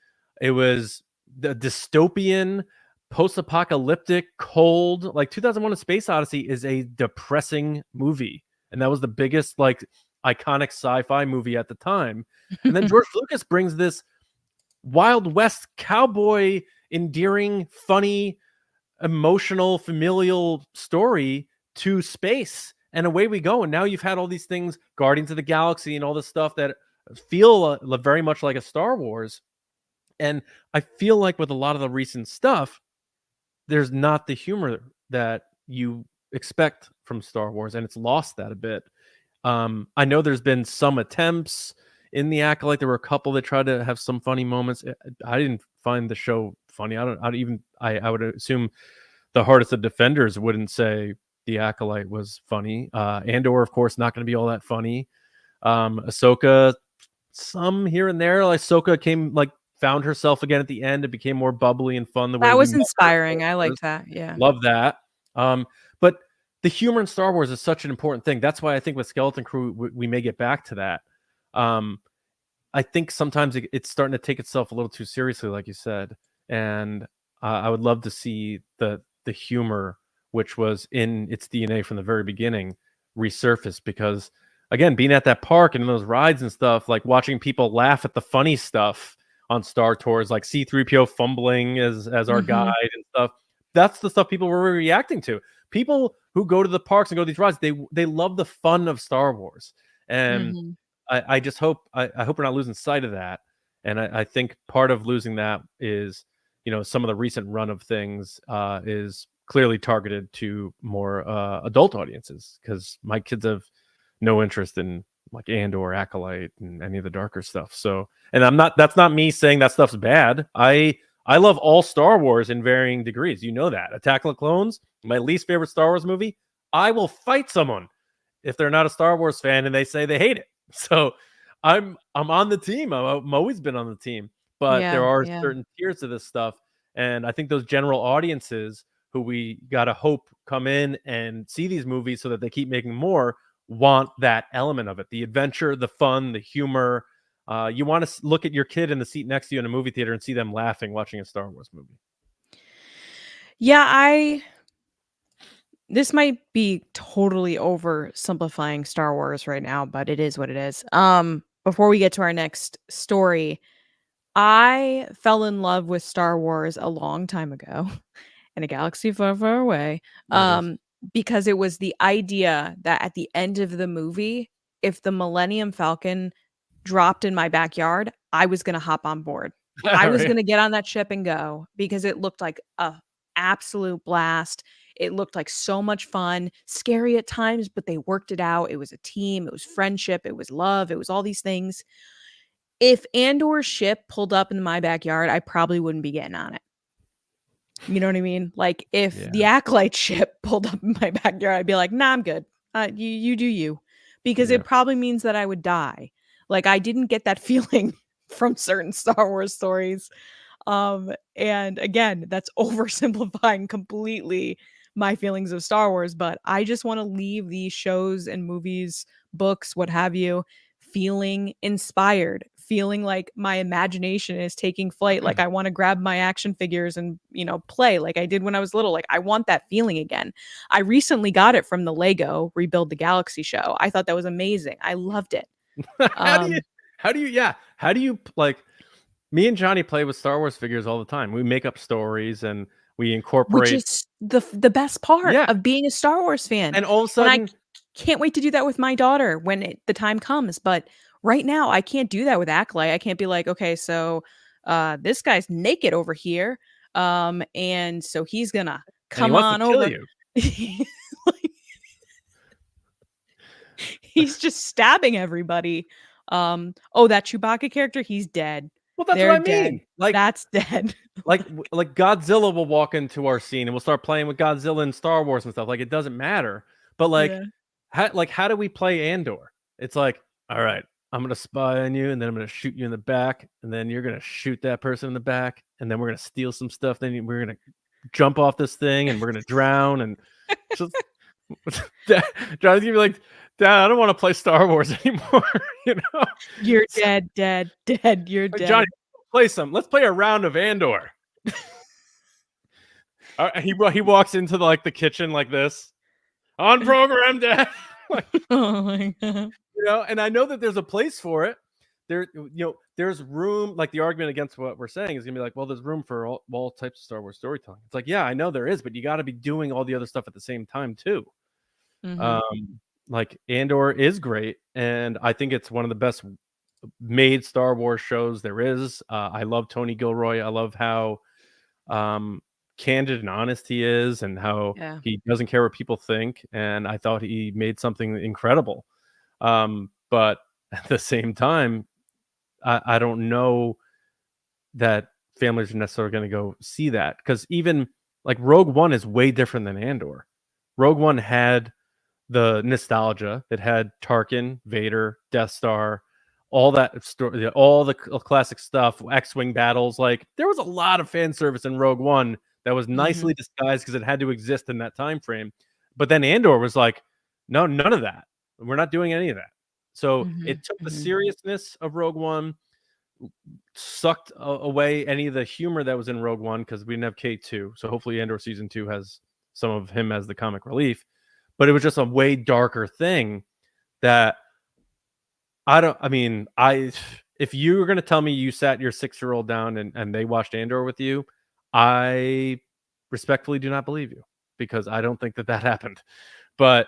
It was the dystopian, post-apocalyptic, cold. Like 2001: A Space Odyssey is a depressing movie, and that was the biggest like iconic sci-fi movie at the time. And then George Lucas brings this Wild West cowboy, endearing, funny, emotional, familial story to space, and away we go. And now you've had all these things, Guardians of the Galaxy and all this stuff that feel very much like a Star Wars. And I feel like with a lot of the recent stuff, there's not the humor that you expect from Star Wars, and it's lost that a bit. I know there's been some attempts in the Acolyte. There were a couple that tried to have some funny moments. I didn't find the show funny. I would assume the Hardest of Defenders wouldn't say the Acolyte was funny. Andor, of course, not going to be all that funny. Ahsoka, some here and there. Like Ahsoka found herself again at the end. It became more bubbly and fun. That was inspiring. I liked that. Yeah, love that. But the humor in Star Wars is such an important thing. That's why I think with Skeleton Crew, we may get back to that. I think sometimes it's starting to take itself a little too seriously, like you said. And I would love to see the humor, which was in its DNA from the very beginning, resurface. Because, again, being at that park and those rides and stuff, like watching people laugh at the funny stuff on Star Tours, like C-3PO fumbling as our guide and stuff. That's the stuff people were reacting to. People who go to the parks and go to these rides, they love the fun of Star Wars. And I just hope I hope we're not losing sight of that. And I think part of losing that is, you know, some of the recent run of things is clearly targeted to more adult audiences, because my kids have no interest in like Andor, Acolyte, and any of the darker stuff. So, and that's not me saying that stuff's bad. I love all Star Wars in varying degrees. You know that. Attack of the Clones, my least favorite Star Wars movie. I will fight someone if they're not a Star Wars fan and they say they hate it. So I'm on the team. I'm always been on the team. But there are certain tiers to this stuff. And I think those general audiences who we got to hope come in and see these movies so that they keep making more want that element of it. The adventure, the fun, the humor. You want to look at your kid in the seat next to you in a movie theater and see them laughing watching a Star Wars movie. Yeah, this might be totally oversimplifying Star Wars right now, but it is what it is. Before we get to our next story, I fell in love with Star Wars a long time ago in a galaxy far, far away. Because it was the idea that at the end of the movie, if the Millennium Falcon dropped in my backyard, I was going to hop on board. I was going to get on that ship and go, because it looked like a absolute blast. It looked like so much fun, scary at times, but they worked it out. It was a team, it was friendship, it was love, it was all these things. If Andor's ship pulled up in my backyard, I probably wouldn't be getting on it. You know what I mean? Like if the Acolyte ship pulled up in my backyard, I'd be like, nah, I'm good. You do you. Because it probably means that I would die. Like I didn't get that feeling from certain Star Wars stories. And again, that's oversimplifying completely my feelings of Star Wars, but I just want to leave these shows and movies, books, what have you, feeling inspired, feeling like my imagination is taking flight. Like I want to grab my action figures and, you know, play like I did when I was little. Like I want that feeling again. I recently got it from the Lego Rebuild the Galaxy show. I thought that was amazing. I loved it. How do you like, me and Johnny play with Star Wars figures all the time. We make up stories and we incorporate, which is the best part of being a Star Wars fan. And all of a sudden, and I can't wait to do that with my daughter when the time comes. But right now, I can't do that with Acolyte. I can't be like, okay, so this guy's naked over here, and so he's gonna come on over. He's just stabbing everybody. That Chewbacca character, he's dead. Well, that's what They're I dead. mean. Like, That's dead. like Godzilla will walk into our scene and we'll start playing with Godzilla and Star Wars and stuff. Like, it doesn't matter. But Yeah. how do we play Andor? It's like, all right, I'm gonna spy on you, and then I'm gonna shoot you in the back, and then you're gonna shoot that person in the back, and then we're gonna steal some stuff. Then we're gonna jump off this thing, and we're gonna drown, and just Johnny's gonna be like, Dad, I don't want to play Star Wars anymore. You know, You're dead, dead, dead. You're dead. Johnny, let's play a round of Andor. He walks into the kitchen like this, on program, Dad. Oh my god. And I know that there's a place for it. There's room. Like, the argument against what we're saying is gonna be like, well, there's room for all types of Star Wars storytelling. It's like, yeah, I know there is, but you got to be doing all the other stuff at the same time too. Like, Andor is great, and I think it's one of the best made Star Wars shows there is. I love Tony Gilroy. I love how candid and honest he is, and how he doesn't care what people think. And I thought he made something incredible. But at the same time, I don't know that families are necessarily going to go see that, because even like Rogue One is way different than Andor. Rogue One had the nostalgia. It had Tarkin, Vader, Death Star, all that story, all the classic stuff, X-Wing battles. Like, there was a lot of fan service in Rogue One that was nicely disguised because it had to exist in that time frame. But then Andor was like, no, none of that. We're not doing any of that. So it took the seriousness of Rogue One, sucked away any of the humor that was in Rogue One, because we didn't have K2. So hopefully Andor season 2 has some of him as the comic relief. But it was just a way darker thing that if you were going to tell me you sat your 6-year-old down and they watched Andor with you, I respectfully do not believe you, because I don't think that happened. But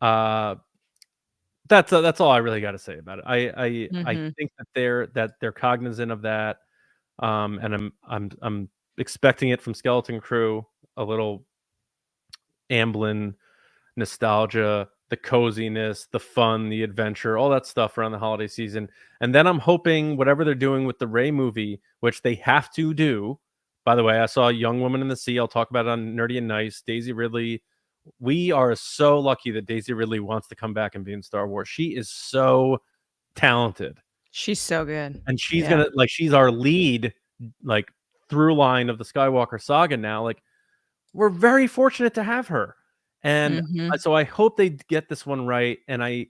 that's all I really got to say about it. I think that they're cognizant of that, and I'm expecting it from Skeleton Crew, a little Amblin nostalgia, the coziness, the fun, the adventure, all that stuff around the holiday season. And then I'm hoping whatever they're doing with the Rey movie, which they have to do. By the way, I saw a Young Woman in the Sea. I'll talk about it on Nerdy and Nice. Daisy Ridley. We are so lucky that Daisy Ridley wants to come back and be in Star Wars. She is so talented. She's so good. And she's she's our lead, through line of the Skywalker saga now. Like, we're very fortunate to have her. And so I hope they get this one right. And I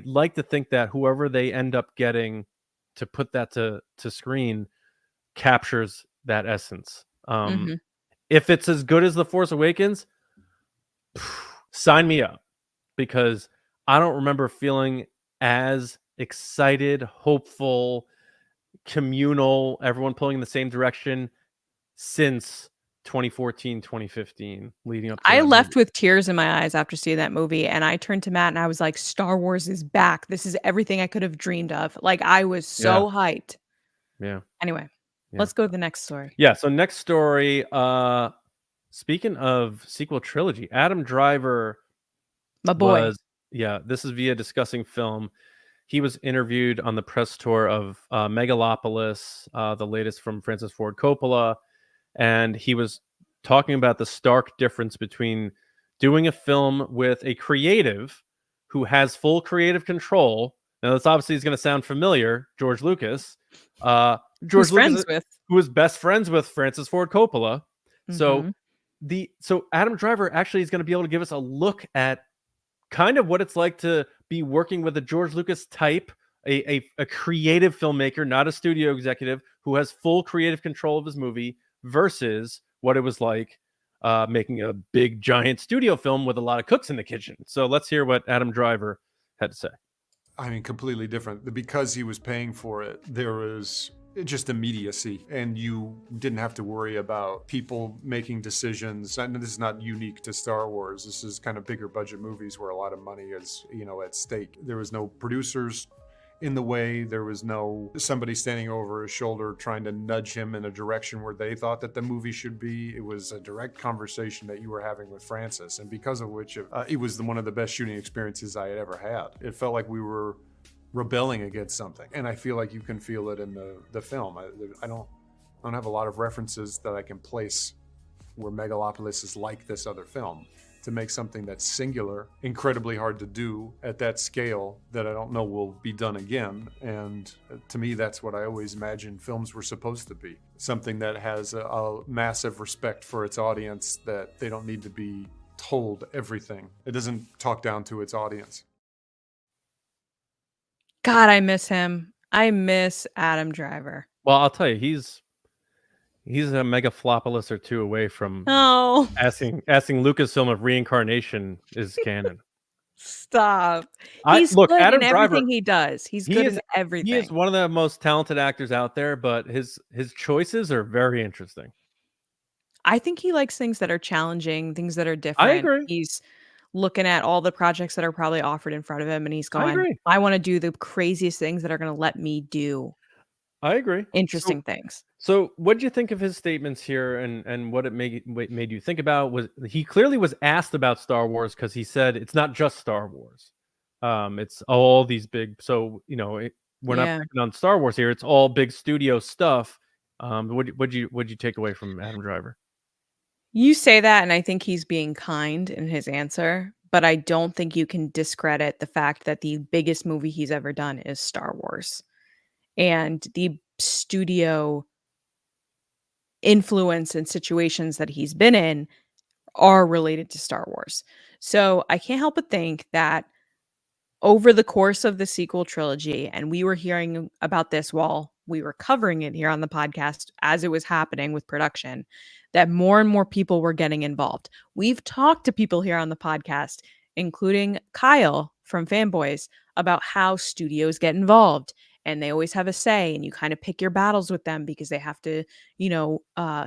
like to think that whoever they end up getting to put that to screen captures that essence. If it's as good as The Force Awakens, sign me up, because I don't remember feeling as excited, hopeful, communal, everyone pulling in the same direction since 2014, 2015, leading up to I that left movie. with tears in my eyes after seeing that movie, and I turned to Matt and I was like, Star Wars is back. This is everything I could have dreamed of. Like, I was so hyped. Yeah. Anyway, let's go to the next story. Yeah, so next story, speaking of sequel trilogy, Adam Driver, my boy. This is via Discussing Film. He was interviewed on the press tour of Megalopolis, the latest from Francis Ford Coppola. And he was talking about the stark difference between doing a film with a creative who has full creative control. Now, this obviously is going to sound familiar. George Lucas. George Lucas, who was best friends with Francis Ford Coppola. So Adam Driver actually is going to be able to give us a look at kind of what it's like to be working with a George Lucas type, a creative filmmaker, not a studio executive, who has full creative control of his movie, versus what it was like making a big giant studio film with a lot of cooks in the kitchen. So let's hear what Adam Driver had to say. I mean, completely different. Because he was paying for it, there was just immediacy, and you didn't have to worry about people making decisions. And this is not unique to Star Wars. This is kind of bigger budget movies where a lot of money is, at stake. There was no producers in the way. There was no somebody standing over his shoulder trying to nudge him in a direction where they thought that the movie should be. It was a direct conversation that you were having with Francis, and because of which it was one of the best shooting experiences I had ever had. It felt like we were rebelling against something, and I feel like you can feel it in the film. I don't have a lot of references that I can place where Megalopolis is like this other film. To make something that's singular, incredibly hard to do at that scale, that I don't know will be done again. And to me, that's what I always imagined films were supposed to be. Something that has a massive respect for its audience, that they don't need to be told everything. It doesn't talk down to its audience. God, I miss him. I miss Adam Driver. Well, I'll tell you, he's a megaflopolis or two away from Oh, asking Lucasfilm if reincarnation is canon. stop. I He's look, good Adam in Driver. everything he does. He's He good is in he everything. is one of the most talented actors out there, but his choices are very interesting. I think he likes things that are challenging, things that are I different. agree. He's looking at all the projects that are probably offered in front of him, and he's I going, agree. I want to do the craziest things that are going to let me do I agree. interesting things. So what do you think of his statements here, and what it made you think about? Was he clearly was asked about Star Wars, because he said it's not just Star Wars. It's all these big, so we're not Yeah. picking on Star Wars here. It's all big studio stuff. What'd you take away from Adam Driver? You say that, and I think he's being kind in his answer, but I don't think you can discredit the fact that the biggest movie he's ever done is Star Wars. And the studio influence and situations that he's been in are related to Star Wars. So I can't help but think that over the course of the sequel trilogy, and we were hearing about this while we were covering it here on the podcast as it was happening with production, that more and more people were getting involved. We've talked to people here on the podcast, including Kyle from Fanboys, about how studios get involved, and they always have a say, and you kind of pick your battles with them because they have to,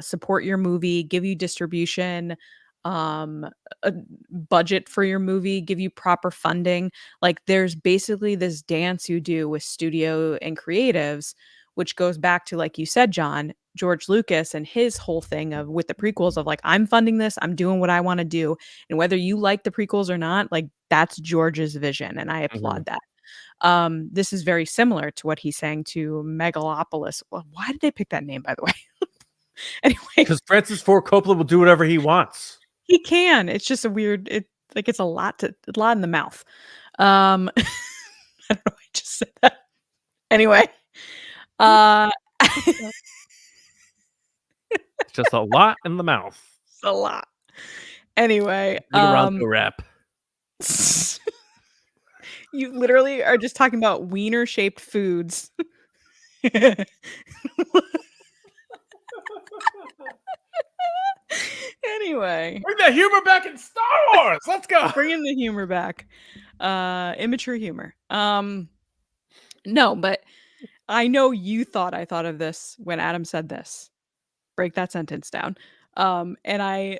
support your movie, give you distribution, um a budget for your movie, give you proper funding. Like, there's basically this dance you do with studio and creatives, which goes back to, like you said, John, George Lucas and his whole thing of with the prequels of like, I'm funding this, I'm doing what I want to do, and whether you like the prequels or not, like, that's George's vision, and I applaud that. This is very similar to what he's saying to Megalopolis. Well, why did they pick that name, by the way? Anyway, Because Francis Ford Coppola will do whatever he wants. he can. It's just a weird. It's a lot in the mouth. I don't know. I just said that. Anyway, It's just a lot in the mouth. it's a lot. Anyway, Toronto rap. you literally are just talking about wiener shaped foods. Anyway, Bring the humor back in Star Wars. Let's go. bringing the humor back. Immature humor. No, but I know you thought I thought of this when Adam said this. Break that sentence down. And I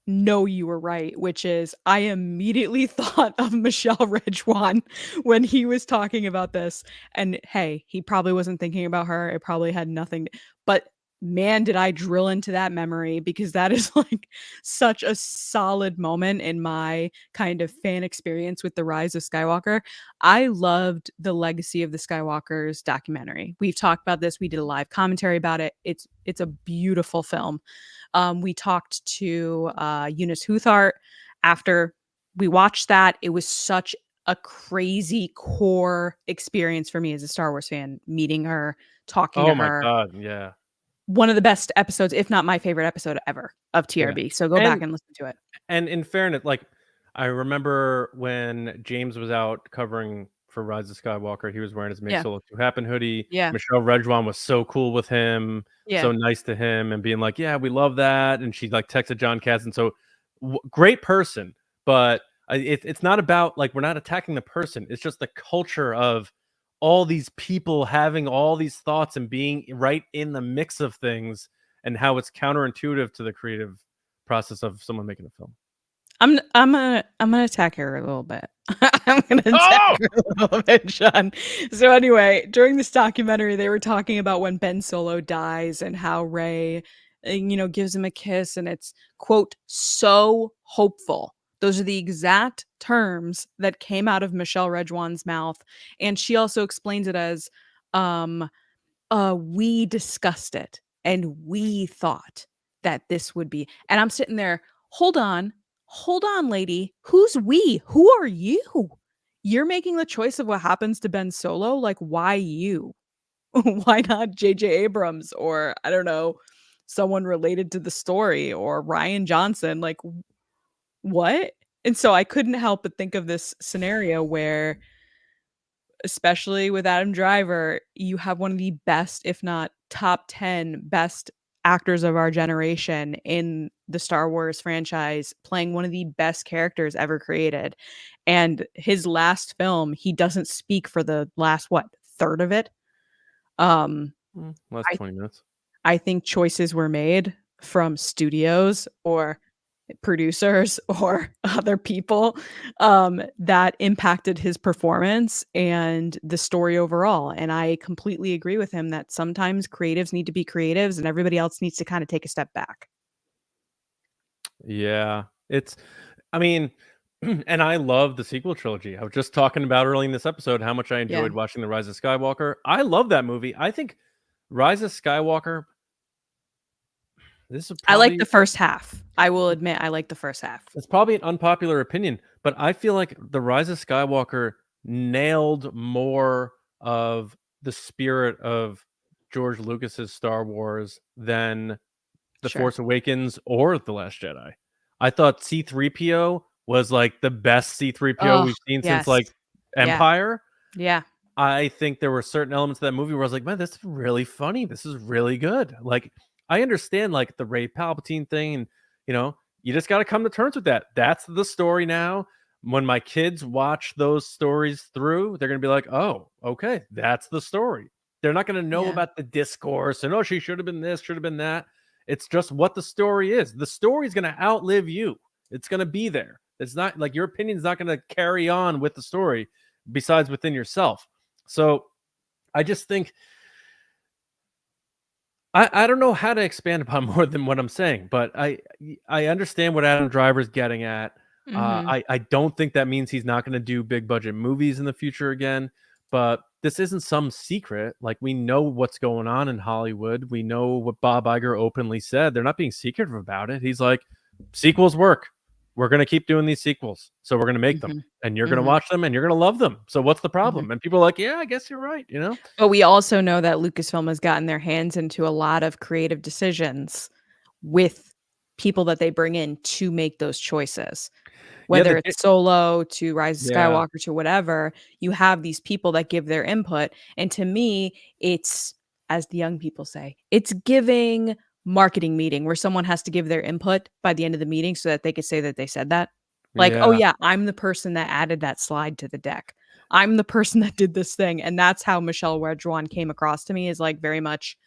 know you were right, which is I immediately thought of Michelle Rejwan when he was talking about this. And hey, he probably wasn't thinking about her. It probably had nothing. But man, did I drill into that memory, because that is like such a solid moment in my kind of fan experience with The Rise of Skywalker. I loved the Legacy of the Skywalkers documentary. We've talked about this. We did a live commentary about it. It's a beautiful film. We talked to Eunice Huthart after we watched that. It was such a crazy core experience for me as a Star Wars fan, meeting her, talking to Oh my her. God, yeah. One of the best episodes, if not my favorite episode ever of TRB. So go back and listen to it. And in fairness, like, I remember when James was out covering for Rise of Skywalker, he was wearing his Make Yeah. Solo 2 Happen hoodie. Yeah. Michelle Rejwan was so cool with him, Yeah. so nice to him, and being like, "Yeah, we love that." And she like texted John Kasdan. So great person, but it's not about, like, we're not attacking the person. It's just the culture of all these people having all these thoughts and being right in the mix of things, and how it's counterintuitive to the creative process of someone making a film. I'm gonna attack her a little bit. I'm gonna attack her a little bit, Sean. So anyway, during this documentary, they were talking about when Ben Solo dies and how Rey, gives him a kiss, and it's, quote, so hopeful. Those are the exact terms that came out of Michelle Rejwan's mouth, and she also explains it as, um, "We discussed it, and we thought that this would be," and I'm sitting there, hold on, lady, who's we? Who are you? You're making the choice of what happens to Ben Solo, like, why you? Why not J.J. Abrams or, I don't know, someone related to the story or Rian Johnson, like, what? And so I couldn't help but think of this scenario where, especially with Adam Driver, you have one of the best, if not top 10 best actors of our generation in the Star Wars franchise, playing one of the best characters ever created. And his last film, he doesn't speak for the last, what, third of it? Um, Last I 20 minutes. I think choices were made from studios or producers or other people that impacted his performance and the story overall. And I completely agree with him that sometimes creatives need to be creatives and everybody else needs to kind of take a step back. Yeah, I mean, and I love the sequel trilogy. I was just talking about early in this episode how much I Yeah. enjoyed watching The Rise of Skywalker. I love that movie. I think Rise of Skywalker, this is I like probably the first half. I will admit I like the first half. it's probably an unpopular opinion, but I feel like The Rise of Skywalker nailed more of the spirit of George Lucas's Star Wars than The Sure. Force Awakens or The Last Jedi. I thought C-3PO was like the best C-3PO Oh, we've seen since yes. like Yeah. Empire. Yeah. I think there were certain elements of that movie where I was like, man, this is really funny. This is really good. Like, I understand like the Rey Palpatine thing, and you just got to come to terms with that. That's the story now. When my kids watch those stories through, they're gonna be like, oh, okay, that's the story. They're not gonna know Yeah. about the discourse and, oh, she should have been this, should have been that. It's just what the story is. The story is gonna outlive you. It's gonna be there. It's not like your opinion's not gonna carry on with the story, besides within yourself. So I just think I don't know how to expand upon more than what I'm saying, but I understand what Adam Driver's getting at. Mhm. I don't think that means he's not going to do big budget movies in the future again, but this isn't some secret. Like, we know what's going on in Hollywood. We know what Bob Iger openly said. They're not being secretive about it. He's like, sequels work. We're going to keep doing these sequels. So we're going to make them, Mhm. and you're going to Mhm. watch them, and you're going to love them. So what's the Mhm. problem? And people are like, yeah, I guess you're right. But we also know that Lucasfilm has gotten their hands into a lot of creative decisions with people that they bring in to make those choices. Yeah, Whether it's Solo to Rise of yeah. Skywalker to whatever, you have these people that give their input. And to me, it's, as the young people say, it's giving marketing meeting where someone has to give their input by the end of the meeting so that they could say that they said that. Like, oh Yeah. yeah, I'm the person that added that slide to the deck. I'm the person that did this thing. And that's how Michelle Redjuan came across to me, is like very much,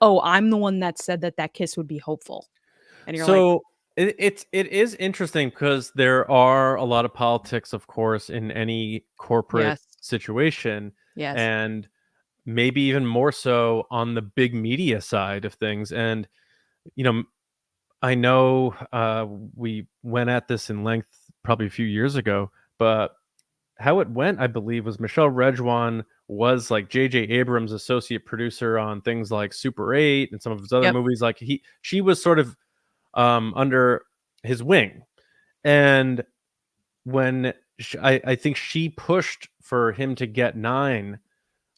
oh, I'm the one that said that that kiss would be hopeful. And you're like, So it is interesting because there are a lot of politics, of course, in any corporate yes, situation, yes. and maybe even more so on the big media side of things. And you know, I know we went at this in length probably a few years ago, but how it went, I believe, was Michelle Rejwan was like J.J. Abrams' associate producer on things like Super 8 and some of his other Yep. movies. Like she was sort of under his wing. And when I think she pushed for him to get 9,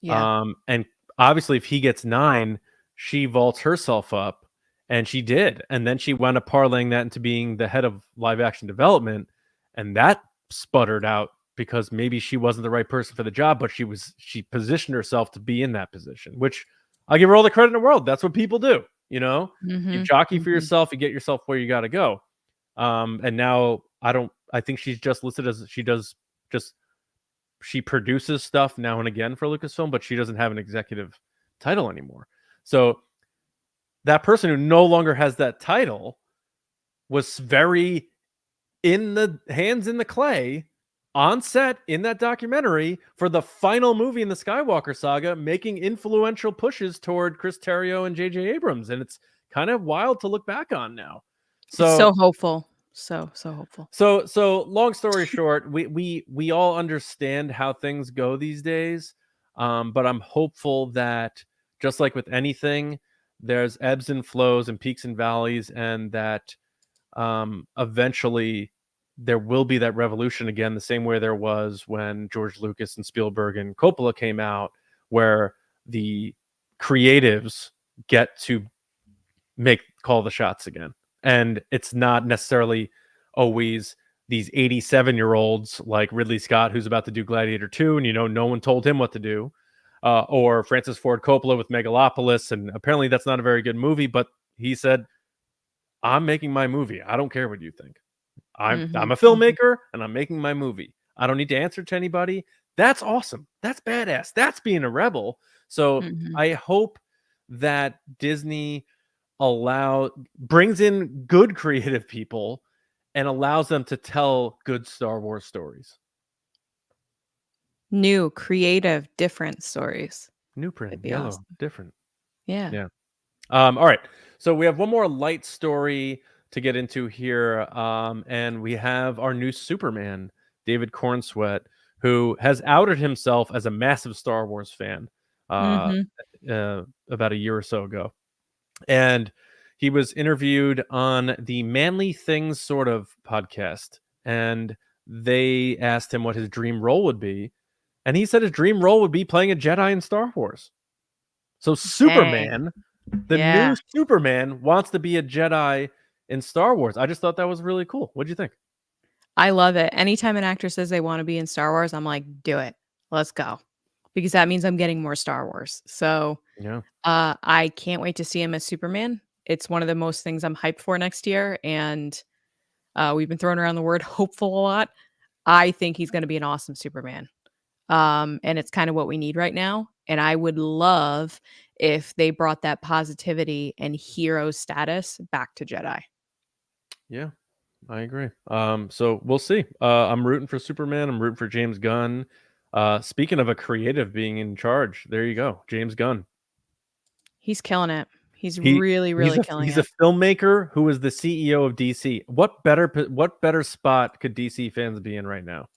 Yeah. and obviously if he gets 9, she vaults herself up, and she did. And then she wound up parlaying that into being the head of live action development, and that sputtered out because maybe she wasn't the right person for the job, but she positioned herself to be in that position, which I give her all the credit in the world. That's what people do. You Mhm. jockey for Mhm. yourself, you get yourself where you got to go. And now I think she's just listed as she produces stuff now and again for Lucasfilm, but she doesn't have an executive title anymore. So that person who no longer has that title was very in the hands in the clay on set in that documentary for the final movie in the Skywalker saga, making influential pushes toward Chris Terrio and J.J. Abrams. And it's kind of wild to look back on now. It's So so hopeful. So hopeful. So long story short, we all understand how things go these days, but I'm hopeful that just like with anything, there's ebbs and flows and peaks and valleys, and that eventually there will be that revolution again, the same way there was when George Lucas and Spielberg and Coppola came out, where the creatives get to call the shots again. And it's not necessarily always these 87-year-olds like Ridley Scott, who's about to do Gladiator 2, and no one told him what to do, or Francis Ford Coppola with Megalopolis, and apparently that's not a very good movie, but he said, I'm making my movie. I don't care what you think. I'm a filmmaker and I'm making my movie. I don't need to answer to anybody. That's awesome. That's badass. That's being a rebel. So I hope that Disney brings in good creative people and allows them to tell good Star Wars stories. New, creative, different stories. New print, That'd be yellow, awesome. different. Yeah. Yeah. All right. So we have one more light story to get into here. And we have our new Superman, David Corenswet, who has outed himself as a massive Star Wars fan about a year or so ago. And he was interviewed on the Manly Things Sort of podcast. And they asked him what his dream role would be. And he said his dream role would be playing a Jedi in Star Wars. So Superman, new Superman, wants to be a Jedi in Star Wars. I just thought that was really cool. What'd you think? I love it. Anytime an actor says they want to be in Star Wars, I'm like, do it. Let's go. Because that means I'm getting more Star Wars. So Yeah. I can't wait to see him as Superman. It's one of the most things I'm hyped for next year. And we've been throwing around the word hopeful a lot. I think he's going to be an awesome Superman. And it's kind of what we need right now. And I would love if they brought that positivity and hero status back to Jedi. Yeah, I agree. So we'll see. I'm rooting for Superman. I'm rooting for James Gunn. Speaking of a creative being in charge, there you go, James Gunn. He's killing it. He's really killing it. He's a filmmaker who is the CEO of DC. What better spot could DC fans be in right now?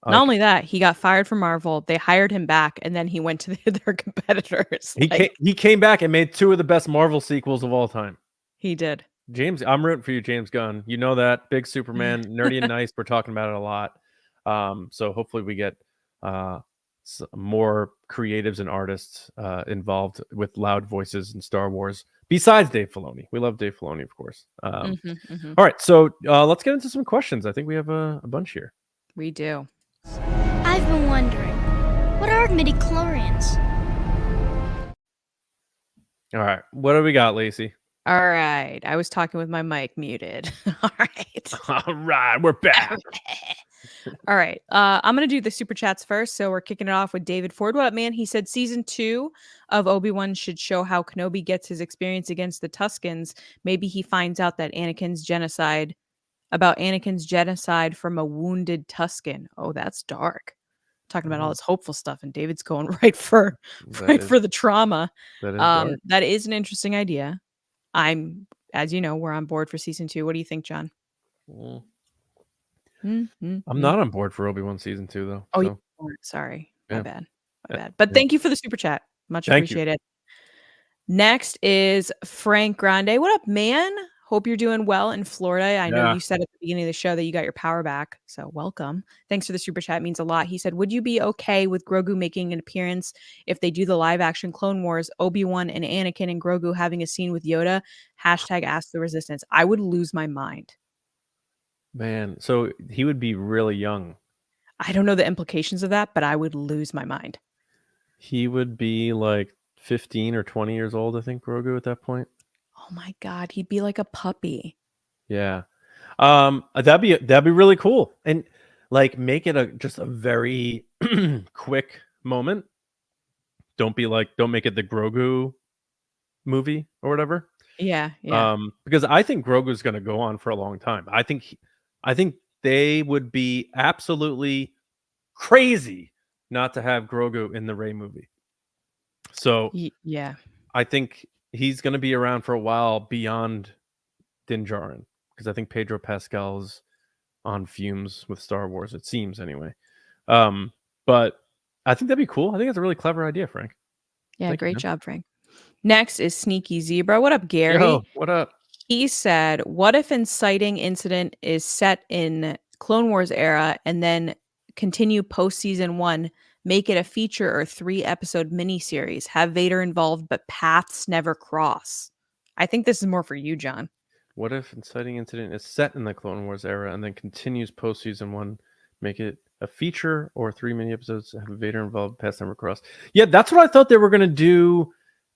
Not only that, he got fired from Marvel. They hired him back, and then he went to their competitors. He came back and made 2 of the best Marvel sequels of all time. He did. James, I'm rooting for you, James Gunn. You know that. Big Superman, nerdy and nice. We're talking about it a lot. So hopefully we get more creatives and artists involved with loud voices in Star Wars. Besides Dave Filoni. We love Dave Filoni, of course. All right, so let's get into some questions. I think we have a bunch here. We do. I've been wondering, what are midichlorians? All right, what do we got, Lacey? All right. I was talking with my mic muted. All right. All right, we're back. All right. I'm going to do the super chats first. So we're kicking it off with David Ford. What up, man? He said season 2 of Obi-Wan should show how Kenobi gets his experience against the Tuskens. Maybe he finds out that Anakin's genocide from a wounded Tusken. Oh, that's dark. Talking about all this hopeful stuff, and David's going right for the trauma. That is an interesting idea. As you know, we're on board for season 2. What do you think, John? I'm not on board for Obi-Wan season 2, though. Oh, so. Sorry. My bad. But thank you for the super chat. Much appreciated. Next is Frank Grande. What up, man? Hope you're doing well in Florida. I know you said at the beginning of the show that you got your power back. So welcome. Thanks for the super chat. It means a lot. He said, would you be okay with Grogu making an appearance if they do the live action Clone Wars, Obi-Wan and Anakin and Grogu having a scene with Yoda? #Ask the Resistance. I would lose my mind. Man, so he would be really young. I don't know the implications of that, but I would lose my mind. He would be like 15 or 20 years old, I think, Grogu at that point. Oh my God, he'd be like a puppy. Yeah. That'd be really cool. And like make it just a very quick moment. Don't make it the Grogu movie or whatever. Yeah. Because I think Grogu's going to go on for a long time. I think they would be absolutely crazy not to have Grogu in the Rey movie. So yeah, I think he's going to be around for a while beyond Din Djarin. because I think Pedro Pascal's on fumes with Star Wars. It seems anyway. But I think that'd be cool. I think it's a really clever idea, Frank. Yeah, Thank you, great man. job, Frank. Next is Sneaky Zebra. What up, Gary? Yo, what up? He said, "What if inciting incident is set in Clone Wars era and then continue post season 1, make it a feature or 3-episode miniseries, have Vader involved but paths never cross?" I think this is more for you, John. What if inciting incident is set in the Clone Wars era and then continues post season 1, make it a feature or 3 mini episodes, have Vader involved, paths never cross? Yeah, that's what I thought they were gonna do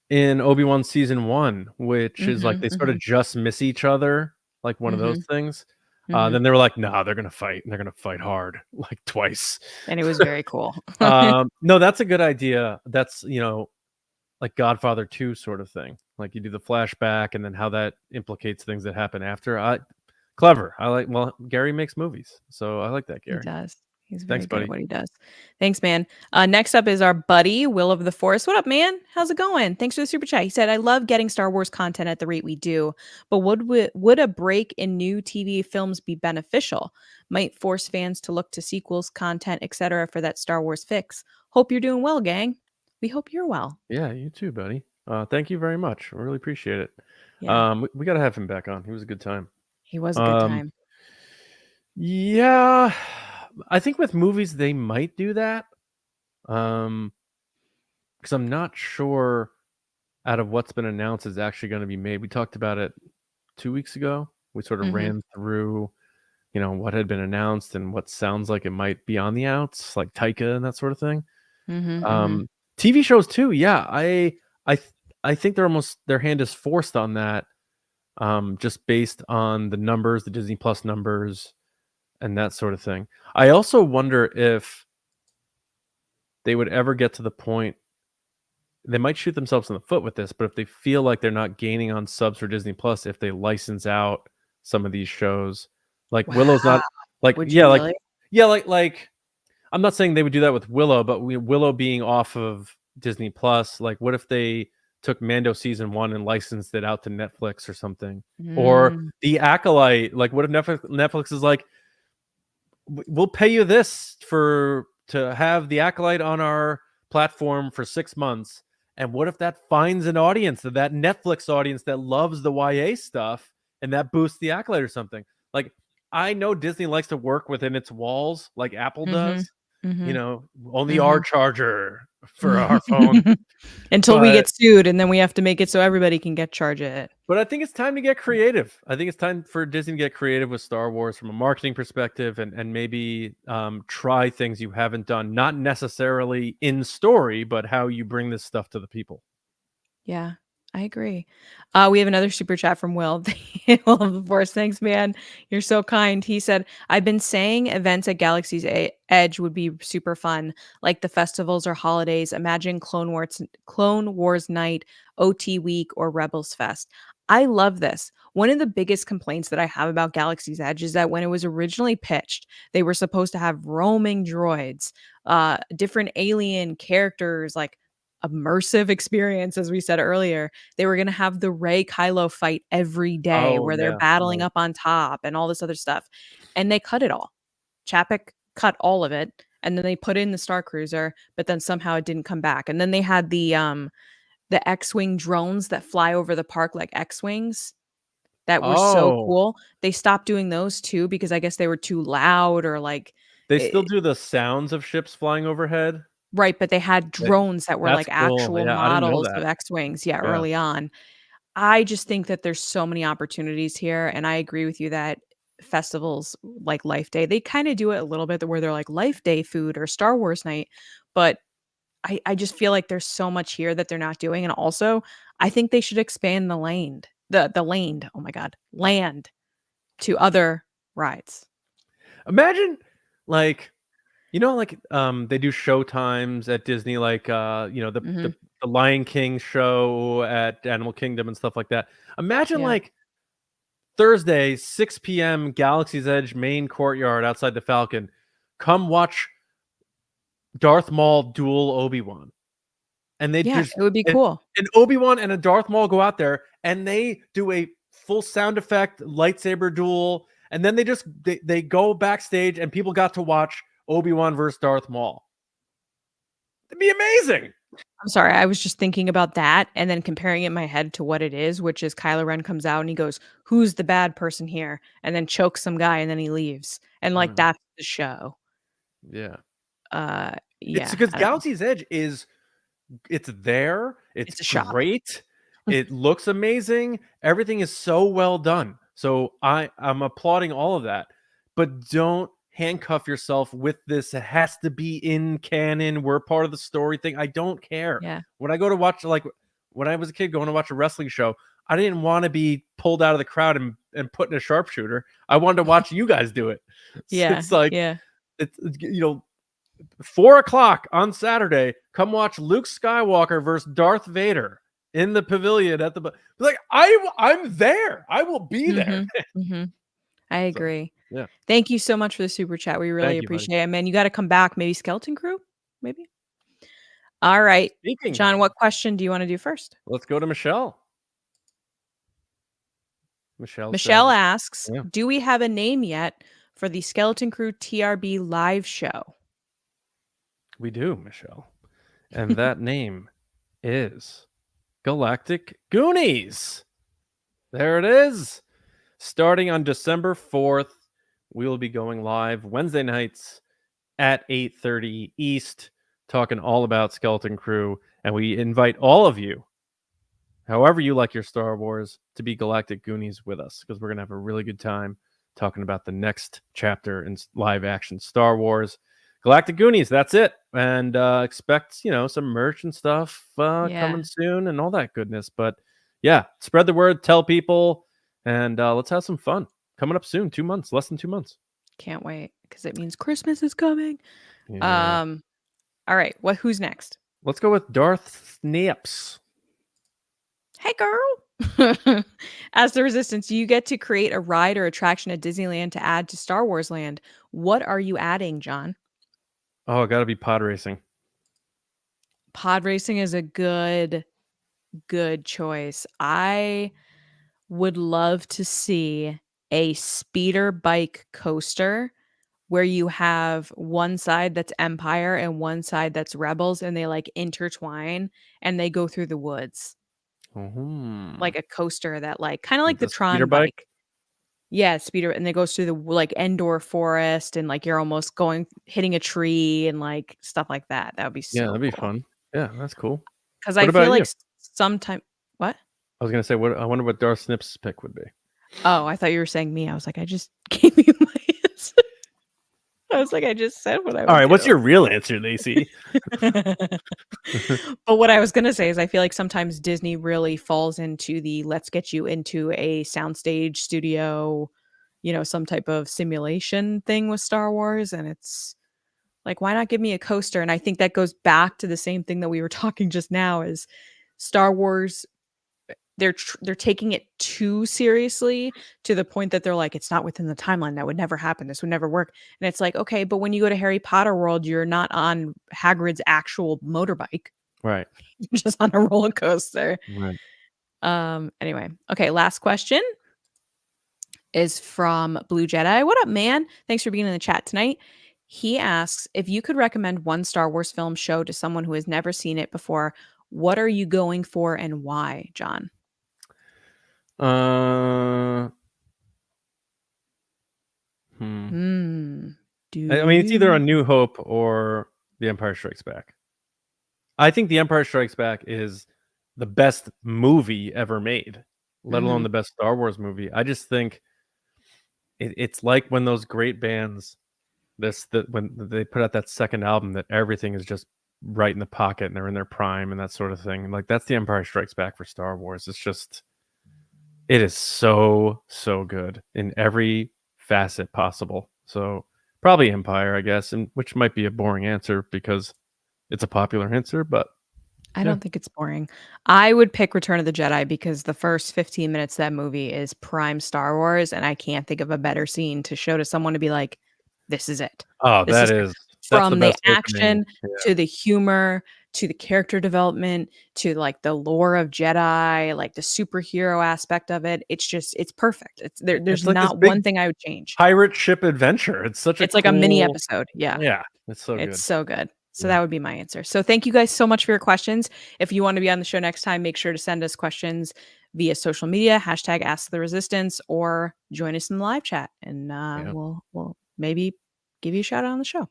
in Obi-Wan season 1, which is like they sort of just miss each other, like one of those things. Then they were like, "No, they're gonna fight, and they're gonna fight hard, like twice." And it was very cool. No, that's a good idea. That's like Godfather 2 sort of thing. Like you do the flashback, and then how that implicates things that happen after. Clever. I like. Well, Gary makes movies, so I like that, He Gary. does. He's very Thanks, good at buddy. what he does. Thanks, man. Next up is our buddy, Will of the Forest. What up, man? How's it going? Thanks for the super chat. He said, "I love getting Star Wars content at the rate we do, but would a break in new TV films be beneficial? Might force fans to look to sequels, content, etc. for that Star Wars fix. Hope you're doing well, gang. We hope you're well." Yeah, you too, buddy. Thank you very much. I really appreciate it. Yeah, We got to have him back on. He was a good time. he was a good time. Yeah, I think with movies they might do that. Because I'm not sure out of what's been announced is actually going to be made. We talked about it 2 weeks ago. We sort of ran through, what had been announced and what sounds like it might be on the outs, like Taika and that sort of thing. TV shows too. Yeah, I think their hand is forced on that, just based on the numbers, the Disney Plus numbers, and that sort of thing. I also wonder if they would ever get to the point. They might shoot themselves in the foot with this, but if they feel like they're not gaining on subs for Disney Plus, if they license out some of these shows, like Willow's not like Would you really? like I'm not saying they would do that with Willow, but Willow being off of Disney Plus, like what if they took Mando season 1 and licensed it out to Netflix or something, or The Acolyte? Like what if Netflix is like, we'll pay you this to have The Acolyte on our platform for 6 months. And what if that finds an audience, that Netflix audience that loves the YA stuff, and that boosts The Acolyte or something? Like, I know Disney likes to work within its walls, like Apple does. Only our charger for our phone. Until we get sued, and then we have to make it so everybody can charge it. But I think it's time to get creative. I think it's time for Disney to get creative with Star Wars from a marketing perspective, and maybe try things you haven't done, not necessarily in story, but how you bring this stuff to the people. Yeah, I agree. We have another super chat from Will. Will of the Force. Thanks, man. You're so kind. He said, "I've been saying events at Galaxy's Edge would be super fun, like the festivals or holidays. Imagine Clone Wars Night, OT Week, or Rebels Fest." I love this. One of the biggest complaints that I have about Galaxy's Edge is that when it was originally pitched, they were supposed to have roaming droids, different alien characters, like immersive experience, as we said earlier. They were going to have the Rey Kylo fight every day where they're battling up on top and all this other stuff. And they cut it all. Chapek cut all of it. And then they put in the Star Cruiser, but then somehow it didn't come back. And then they had the X-Wing drones that fly over the park like X-Wings. That were so cool. They stopped doing those too because I guess they were too loud, or like they still do the sounds of ships flying overhead. Right, but they had drones that were like cool. actual models of X-Wings, early on. I just think that there's so many opportunities here, and I agree with you that festivals like Life Day, they kind of do it a little bit where they're like Life Day food or Star Wars night, but I just feel like there's so much here that they're not doing. And also, I think they should expand the land, oh my God, land to other rides. Imagine like, they do show times at Disney, like the Lion King show at Animal Kingdom and stuff like that. Imagine like Thursday, 6 p.m. Galaxy's Edge main courtyard outside the Falcon. Come watch Darth Maul duel Obi-Wan. And they it would be cool. And Obi-Wan and a Darth Maul go out there and they do a full sound effect lightsaber duel, and then they go backstage and people got to watch Obi-Wan versus Darth Maul. It'd be amazing. I'm sorry, I was just thinking about that and then comparing it in my head to what it is, which is Kylo Ren comes out and he goes, "Who's the bad person here?" and then chokes some guy and then he leaves. And like that's the show. Yeah. Yeah. It's because I don't know. Galaxy's Edge it's there. It's a shot. great. It looks amazing. Everything is so well done. So I'm applauding all of that. But don't handcuff yourself with this. It has to be in canon. We're part of the story thing. I don't care. Yeah. When I go to watch, like when I was a kid going to watch a wrestling show, I didn't want to be pulled out of the crowd and put in a sharpshooter. I wanted to watch you guys do it. Yeah. It's like, yeah. it's 4:00 on Saturday. Come watch Luke Skywalker versus Darth Vader in the pavilion at the like. I'm there. I will be there. I agree. Yeah. Thank you so much for the super chat. We really Thank you, buddy. appreciate it. Man, you got to come back. Maybe Skeleton Crew? Maybe. All right. Speaking John, of, what question do you want to do first? let's go to Michelle. Michelle Michelle said, asks, Yeah. do we have a name yet for the Skeleton Crew TRB live show? we do, Michelle. And that name is Galactic Goonies. There it is. Starting on December 4th, we will be going live Wednesday nights at 8:30 East, talking all about Skeleton Crew. And we invite all of you, however you like your Star Wars, to be Galactic Goonies with us, because we're going to have a really good time talking about the next chapter in live action Star Wars. Galactic Goonies, that's it. And expect, some merch and stuff coming soon and all that goodness. But yeah, spread the word, tell people, and let's have some fun. Coming up soon, 2 months, less than 2 months. Can't wait, because it means Christmas is coming. Yeah. All right, who's next? Let's go with Darth Snips. Hey, girl. As the Resistance, you get to create a ride or attraction at Disneyland to add to Star Wars Land. What are you adding, John? Oh, got to be pod racing. Pod racing is a good choice. I would love to see a speeder bike coaster where you have one side that's Empire and one side that's Rebels, and they like intertwine and they go through the woods. Like a coaster that like kind of like the Tron bike. Yeah, speeder, and it goes through the like Endor forest, and like you're almost hitting a tree and like stuff like that. That would be so that'd be cool. fun. Yeah, that's cool. Because I feel like sometime what? I was gonna say, I wonder what Darth Snips' pick would be. Oh, I thought you were saying me. I was like, I just gave you my answer. I was like, I just said what I would All right, do. what's your real answer, Lacey? But what I was gonna say is I feel like sometimes Disney really falls into the let's get you into a soundstage studio, some type of simulation thing with Star Wars, and it's like, why not give me a coaster? And I think that goes back to the same thing that we were talking just now is Star Wars. They're taking it too seriously to the point that they're like, it's not within the timeline. That would never happen. This would never work. And it's like, okay, but when you go to Harry Potter World, you're not on Hagrid's actual motorbike. Right. You're just on a roller coaster. Right. Anyway, okay. Last question is from Blue Jedi. What up, man? Thanks for being in the chat tonight. He asks, if you could recommend one Star Wars film show to someone who has never seen it before, what are you going for and why, John? I mean, it's either A New Hope or The Empire Strikes Back. I think The Empire Strikes Back is the best movie ever made, let alone the best Star Wars movie. I just think it's like when those great bands, when they put out that second album, that everything is just right in the pocket and they're in their prime and that sort of thing. Like that's The Empire Strikes Back for Star Wars. It is so good in every facet possible. So probably Empire, I guess, and which might be a boring answer because it's a popular answer, but I don't think it's boring. I would pick Return of the Jedi because the first 15 minutes of that movie is prime Star Wars, and I can't think of a better scene to show to someone to be like, this is it. Oh, That's the from the best action to the humor to the character development, to like the lore of Jedi, like the superhero aspect of it. It's perfect. There's It's like this not big one thing I would change. pirate ship adventure. It's such a It's like a mini cool. episode. Yeah. Yeah, it's so It's good. so good. So Yeah. that would be my answer. So thank you guys so much for your questions. If you want to be on the show next time, make sure to send us questions via social media, hashtag Ask the Resistance, or join us in the live chat, and Yeah. we'll maybe give you a shout out on the show.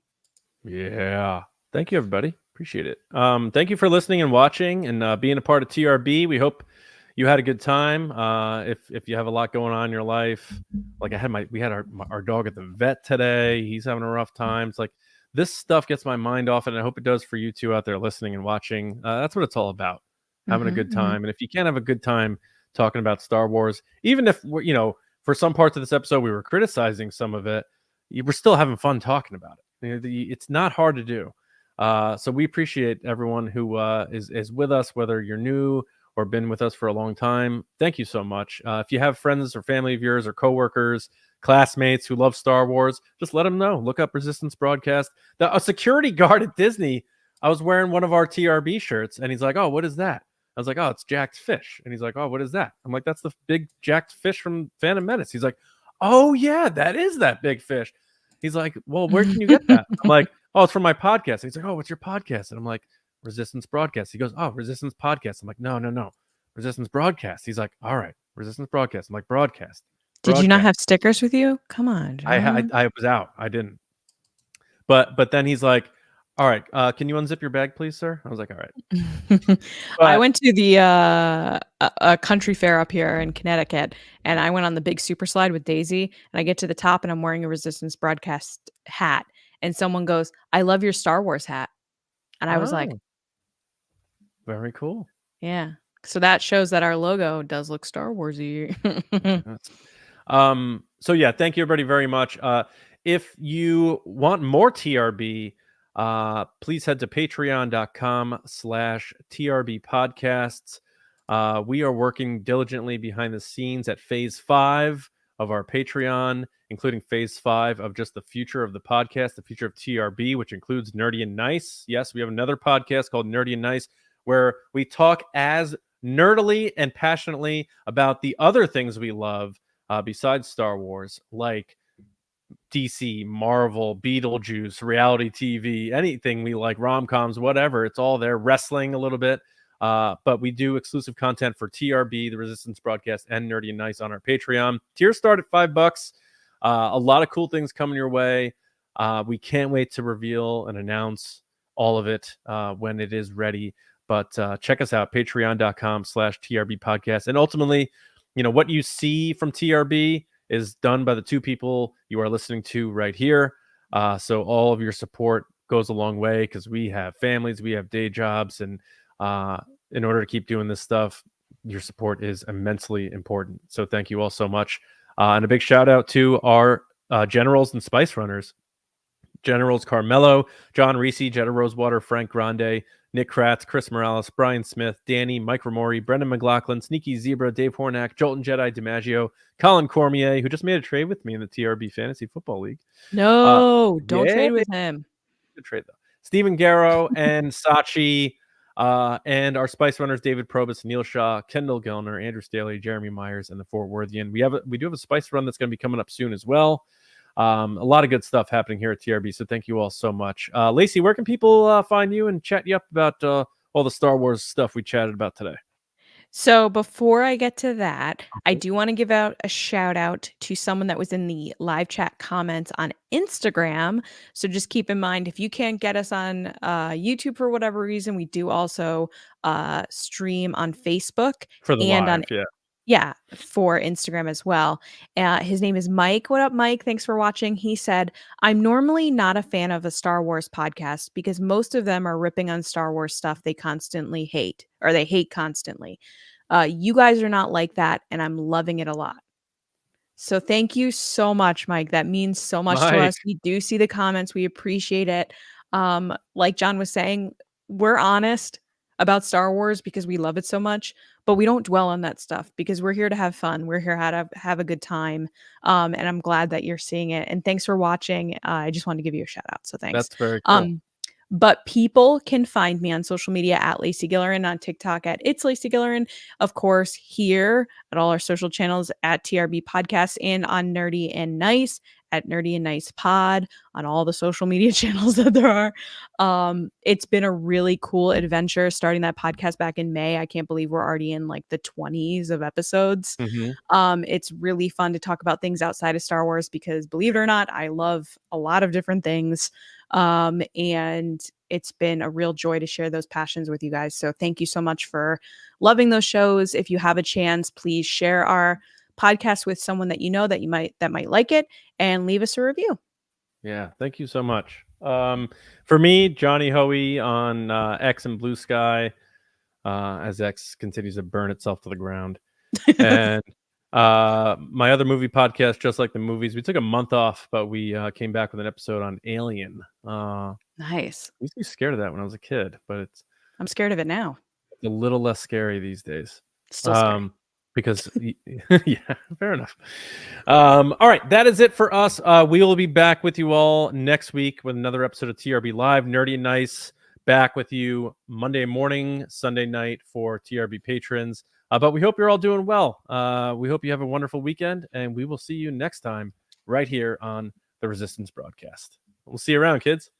Yeah. Thank you, everybody. Appreciate it. Thank you for listening and watching and being a part of TRB. We hope you had a good time. If you have a lot going on in your life, like we had our dog at the vet today. He's having a rough time. It's like this stuff gets my mind off, and I hope it does for you too out there listening and watching. That's what it's all about, having a good time. And if you can't have a good time talking about Star Wars, even if for some parts of this episode we were criticizing some of it, we're still having fun talking about it. It's not hard to do. So we appreciate everyone who is with us, whether you're new or been with us for a long time. Thank you so much. If you have friends or family of yours or coworkers, classmates who love Star Wars, just let them know. Look up Resistance Broadcast. A security guard at Disney, I was wearing one of our TRB shirts, and he's like, "Oh, what is that?" I was like, "Oh, it's jacked fish." And he's like, "Oh, what is that?" I'm like, "That's the big jacked fish from Phantom Menace." He's like, "Oh, yeah, that is that big fish." He's like, "Well, where can you get that?" I'm like, "Oh, it's from my podcast." And he's like, "Oh, what's your podcast?" And I'm like, "Resistance Broadcast." He goes, "Oh, Resistance Podcast." I'm like, No. Resistance Broadcast. He's like, "All right, Resistance Broadcast." I'm like, "Broadcast." Did you not have stickers with you? Come on, John. I was out. I didn't. But then he's like, "All right, can you unzip your bag, please, sir?" I was like, "All right." I went to the a country fair up here in Connecticut, and I went on the big super slide with Daisy, and I get to the top, and I'm wearing a Resistance Broadcast hat, and someone goes, "I love your Star Wars hat," and I was like, "Very cool." Yeah. So that shows that our logo does look Star Warsy. So yeah, thank you everybody very much. If you want more TRB, please head to patreon.com/TRB podcasts. We are working diligently behind the scenes at phase 5 of our Patreon, including phase 5 of just the future of the podcast, the future of TRB, which includes Nerdy and Nice. Yes, we have another podcast called Nerdy and Nice, where we talk as nerdily and passionately about the other things we love besides Star Wars, like DC, Marvel, Beetlejuice, reality TV, anything we like, rom-coms, whatever. It's all there. Wrestling a little bit. But we do exclusive content for TRB, the Resistance Broadcast, and Nerdy and Nice on our Patreon. Tiers start at $5. A lot of cool things coming your way. We can't wait to reveal and announce all of it when it is ready. But check us out, patreon.com/TRB podcast. And ultimately, what you see from TRB is done by the two people you are listening to right here. So all of your support goes a long way because we have families, we have day jobs, and in order to keep doing this stuff, your support is immensely important. So thank you all so much. And a big shout out to our generals and spice runners. Generals Carmelo, John Reese, Jetta Rosewater, Frank Grande, Nick Kratz, Chris Morales, Brian Smith, Danny, Mike Ramori, Brendan McLaughlin, Sneaky Zebra, Dave Hornack, Jolton Jedi, DiMaggio, Colin Cormier, who just made a trade with me in the TRB Fantasy Football League. No, don't trade with him. Good trade, though. Stephen Garrow and Sachi, and our Spice Runners, David Probus, Neil Shaw, Kendall Gellner, Andrew Staley, Jeremy Myers, and the Fort Worthian. We do have a Spice Run that's going to be coming up soon as well. A lot of good stuff happening here at TRB, so thank you all so much. Lacey, where can people find you and chat you up about all the Star Wars stuff we chatted about today? So before I get to that, I do want to give out a shout out to someone that was in the live chat comments on Instagram. So just keep in mind, if you can't get us on YouTube for whatever reason, we do also stream on Facebook For the and live, on Yeah, for Instagram as well. His name is Mike. What up, Mike? Thanks for watching. He said, I'm normally not a fan of a Star Wars podcast because most of them are ripping on Star Wars stuff they constantly hate, or they hate constantly. You guys are not like that, and I'm loving it a lot. So thank you so much, Mike. That means so much to us. We do see the comments. We appreciate it. Like John was saying, we're honest about Star Wars because we love it so much, but we don't dwell on that stuff because we're here to have fun. We're here to have a good time. And I'm glad that you're seeing it. And thanks for watching. I just wanted to give you a shout out. So thanks. That's very cool. But people can find me on social media at Lacey Gillerin, on TikTok at It's Lacey Gillerin. Of course, here at all our social channels at TRB Podcast, and on Nerdy and Nice at Nerdy and Nice Pod, on all the social media channels that there are. It's been a really cool adventure starting that podcast back in May. I can't believe we're already in like the 20s of episodes. It's really fun to talk about things outside of Star Wars because, believe it or not, I love a lot of different things. And it's been a real joy to share those passions with you guys. So thank you so much for loving those shows. If you have a chance, please share our podcast with someone that you know that might like it, and leave us a review. Yeah, thank you so much. For me, Johnny Hoey on X and Blue Sky, as X continues to burn itself to the ground. And my other movie podcast, Just Like the Movies, we took a month off, but we came back with an episode on Alien. Nice. I used to be scared of that when I was a kid, but I'm scared of it now. it's a little less scary these days. Still scary. Because yeah, fair enough. All right, that is it for us. We will be back with you all next week with another episode of TRB Live. Nerdy and Nice back with you Monday morning, Sunday night for TRB patrons. But we hope you're all doing well. We hope you have a wonderful weekend, and we will see you next time right here on the Resistance broadcast. We'll see you around, kids.